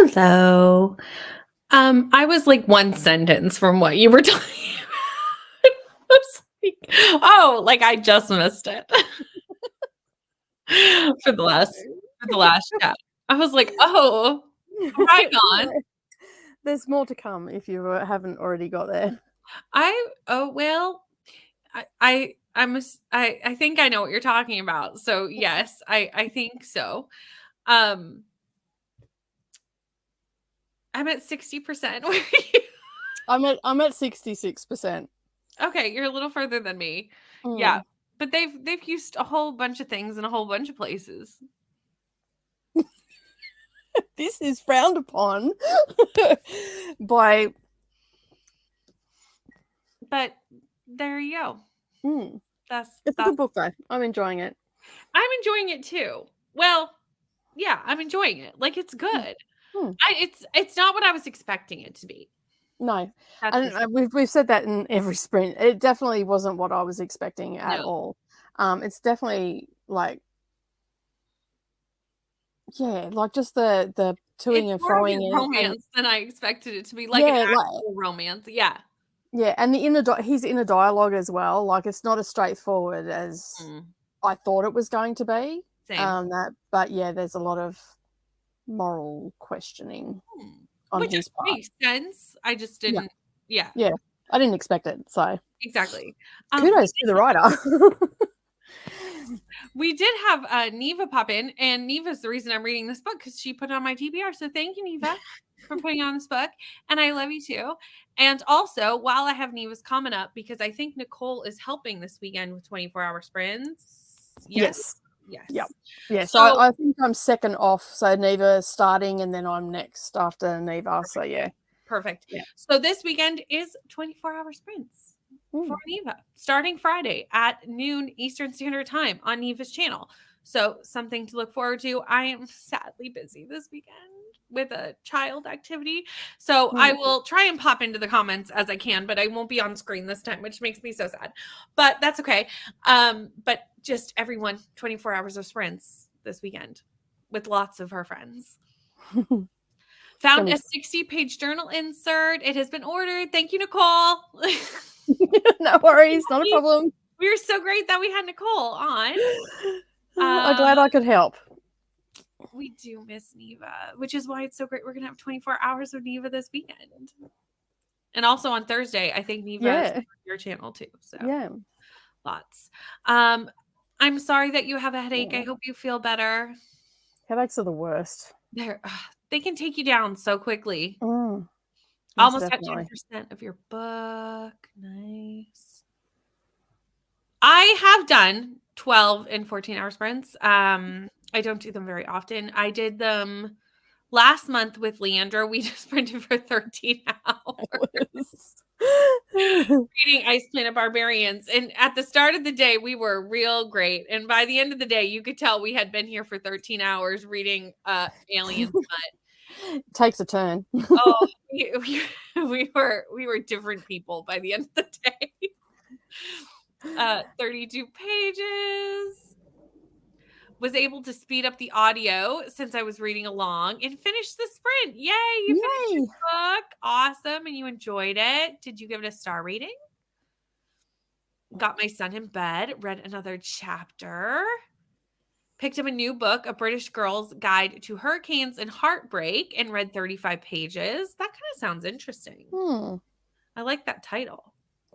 Hello. I was like one sentence from what you were talking about. I was like, oh, like I just missed it for the last chat. I was like, oh, right on. There's more to come if you haven't already got there. Well, I think I know what you're talking about. So yes, I think so. I'm at 60%. Where are you? I'm at 66%. Okay, you're a little further than me. Mm. Yeah. But they've used a whole bunch of things in a whole bunch of places. This is frowned upon by. But there you go. It's a good book though. I'm enjoying it. I'm enjoying it too. Well, yeah, I'm enjoying it. Like it's good. It's not what I was expecting it to be. No, and we've said that in every sprint. It definitely wasn't what I was expecting at all. It's definitely like, yeah, like just the toing and froing and romance than I expected it to be. Like an actual romance. Yeah. Yeah, and his inner dialogue as well. Like it's not as straightforward as I thought it was going to be. Same. But yeah, there's a lot of moral questioning on Which his part. Makes sense. I just didn't. Yeah. I didn't expect it. So exactly. Kudos to the writer. We did have Neva pop in, and Neva's the reason I'm reading this book because she put it on my TBR. So thank you, Neva, for putting on this book. And I love you too. And also, while I have Neva's comment up, because I think Nicole is helping this weekend with 24-hour sprints. Yes. Yep. Yeah. So I think I'm second off. So Neva's starting, and then I'm next after Neva. So yeah. Perfect. Yeah. So this weekend is 24-hour sprints for Neva, starting Friday at noon Eastern Standard Time on Neva's channel. So something to look forward to. I am sadly busy this weekend with a child activity. So I will try and pop into the comments as I can, but I won't be on screen this time, which makes me so sad. But that's okay. But just everyone, 24 hours of sprints this weekend with lots of her friends. Found a 60-page journal insert. It has been ordered. Thank you, Nicole. No worries. Not a problem. We were so great that we had Nicole on. I'm glad I could help. We do miss Neva, which is why it's so great. We're going to have 24 hours of Neva this weekend. And also on Thursday, I think Neva is on your channel too. So yeah. Lots. I'm sorry that you have a headache. I hope you feel better. Headaches are the worst. They can take you down so quickly. Almost at 10% of your book. Nice. I have done 12 and 14-hour sprints. I don't do them very often. I did them last month with Leandra. We just sprinted for 13 hours. Reading Ice Planet Barbarians. And at the start of the day, we were real great. And by the end of the day, you could tell we had been here for 13 hours reading Alien Smut. Takes a turn. We were different people by the end of the day. 32 pages. Was able to speed up the audio since I was reading along and finish the sprint. Yay! You finished your book. Awesome. And you enjoyed it. Did you give it a star rating? Got my son in bed. Read another chapter. Picked up a new book, A British Girl's Guide to Hurricanes and Heartbreak, and read 35 pages. That kind of sounds interesting. I like that title.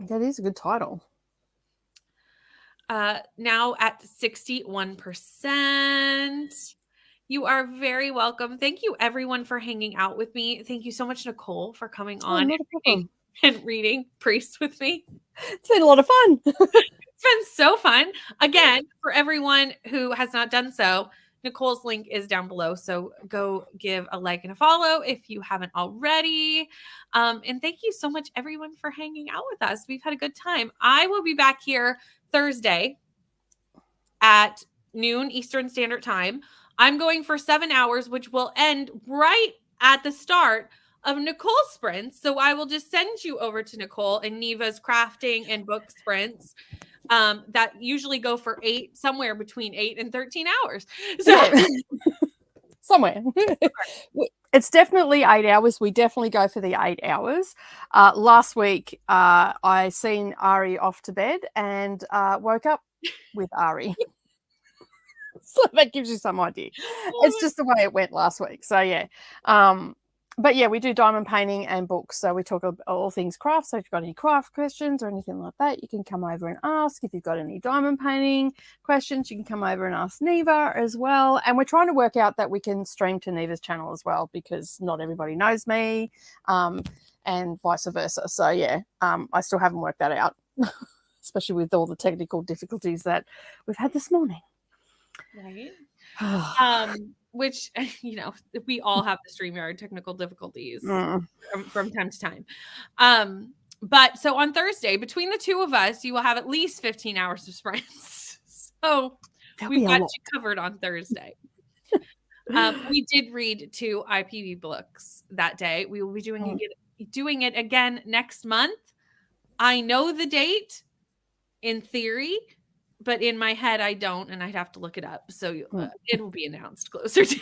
That is a good title. Now at 61%. You are very welcome. Thank you, everyone, for hanging out with me. Thank you so much, Nicole, for coming on and reading Priest with me. It's been a lot of fun. It's been so fun. Again, for everyone who has not done so, Nicole's link is down below. So go give a like and a follow if you haven't already. And thank you so much, everyone, for hanging out with us. We've had a good time. I will be back here Thursday at noon Eastern Standard Time. I'm going for 7 hours, which will end right at the start of Nicole's sprints. So I will just send you over to Nicole and Neva's crafting and book sprints that usually go for somewhere between 8 and 13 hours. So somewhere. It's definitely 8 hours. We definitely go for the 8 hours. Last week, I seen Ari off to bed and woke up with Ari. So that gives you some idea. It's just the way it went last week. So yeah. But yeah, we do diamond painting and books. So we talk about all things craft. So if you've got any craft questions or anything like that, you can come over and ask. If you've got any diamond painting questions, you can come over and ask Neva as well. And we're trying to work out that we can stream to Neva's channel as well, because not everybody knows me, and vice versa. So yeah, I still haven't worked that out, especially with all the technical difficulties that we've had this morning. Right. Which, you know, we all have the StreamYard technical difficulties from time to time. But so on Thursday, between the two of us, you will have at least 15 hours of sprints. So we've got you covered on Thursday. We did read 2 IPV books that day. We will be doing it again next month. I know the date in theory, but in my head I don't, and I'd have to look it up. So it will be announced closer to.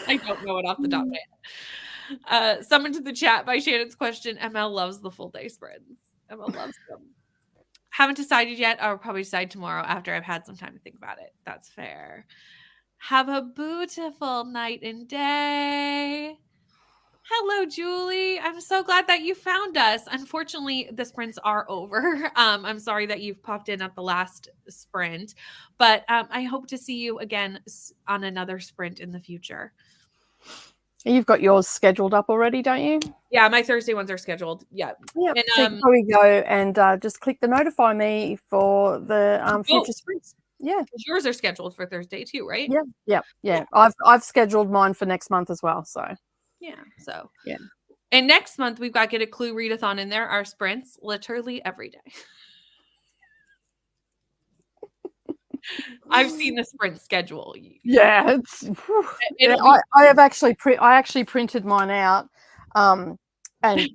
I don't know it off the top of my head. Someone to the chat by Shannon's question. ML loves the full day sprints. ML loves them. Haven't decided yet. I'll probably decide tomorrow after I've had some time to think about it. That's fair. Have a beautiful night and day. Hello, Julie. I'm so glad that you found us. Unfortunately, the sprints are over. I'm sorry that you've popped in at the last sprint, but I hope to see you again on another sprint in the future. You've got yours scheduled up already, don't you? Yeah, my Thursday ones are scheduled. Yeah. Yeah. So you can probably go and just click the notify me for the future sprints. Yeah. Yours are scheduled for Thursday too, right? Yeah. I've scheduled mine for next month as well. So yeah. So yeah. And next month we've got Get a Clue readathon in there. Our sprints literally every day. I've seen the sprint schedule. Yeah, I have actually printed mine out, and I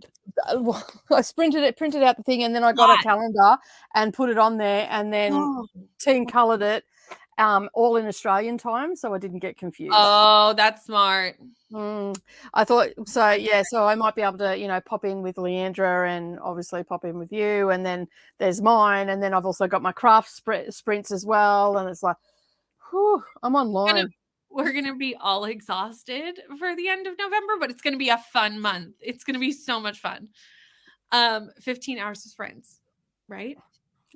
printed out the thing, and then I got a calendar and put it on there, and then team colored it, all in Australian time, so I didn't get confused. Oh, that's smart. I thought so. Yeah, so I might be able to, pop in with Leandra and obviously pop in with you, and then there's mine, and then I've also got my craft sprints as well, and it's like, whew, I'm online. We're gonna be all exhausted for the end of November, but it's gonna be a fun month. It's gonna be so much fun. 15 hours of sprints, right?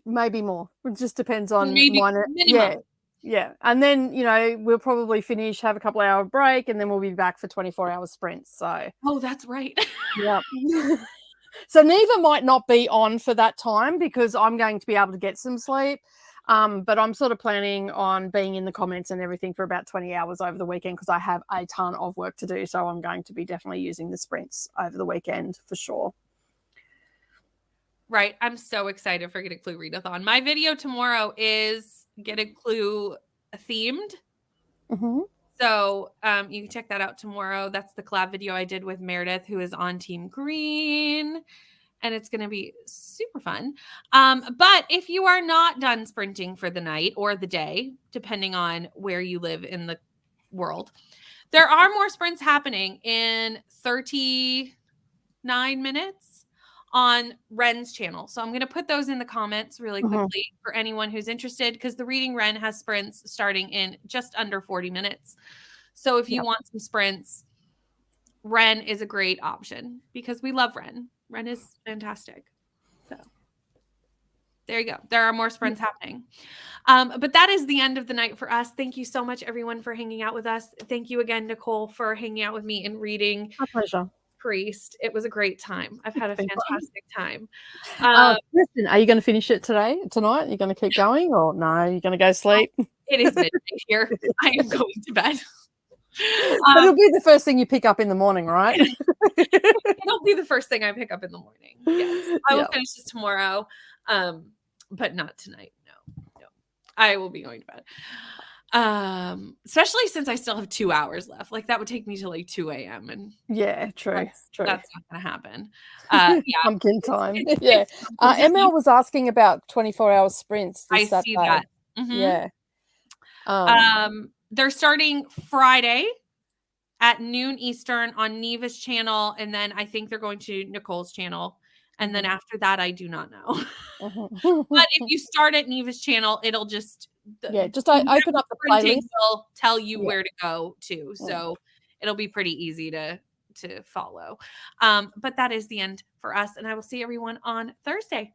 Maybe more. It just depends on minimum. Yeah. And then, we'll probably finish, have a couple hour break, and then we'll be back for 24-hour sprints. So that's right. Yeah. So Neva might not be on for that time because I'm going to be able to get some sleep. But I'm sort of planning on being in the comments and everything for about 20 hours over the weekend because I have a ton of work to do. So I'm going to be definitely using the sprints over the weekend for sure. Right. I'm so excited for Get a Clue readathon. My video tomorrow is Get a Clue themed. Mm-hmm. So you can check that out tomorrow. That's the collab video I did with Meredith, who is on Team Green. And it's going to be super fun. But if you are not done sprinting for the night or the day, depending on where you live in the world, there are more sprints happening in 39 minutes on Ren's channel. So I'm going to put those in the comments really quickly for anyone who's interested, because the Reading Ren has sprints starting in just under 40 minutes. So if you want some sprints, Ren is a great option because we love Ren. Ren is fantastic. So there you go. There are more sprints happening. But that is the end of the night for us. Thank you so much, everyone, for hanging out with us. Thank you again, Nicole, for hanging out with me and reading. My pleasure. Priest. It was a great time. I've had a fantastic time. Listen, are you going to finish it tonight? Are you going to keep going, or no? You're going to go sleep? It is midnight here. I am going to bed. But it'll be the first thing you pick up in the morning, right? It'll be the first thing I pick up in the morning. Yes. I will finish this tomorrow, but not tonight. No. I will be going to bed. Especially since I still have 2 hours left. Like that would take me to like 2 a.m. and true. That's not gonna happen. Pumpkin time. Yeah. ML was asking about 24-hour sprints this Saturday. See that. Yeah. They're starting Friday at noon Eastern on Neva's channel, and then I think they're going to Nicole's channel. And then after that, I do not know. But if you start at Neva's channel, it'll just just open up the playlist. Will tell you where to go to. So it'll be pretty easy to follow. But that is the end for us, and I will see everyone on Thursday.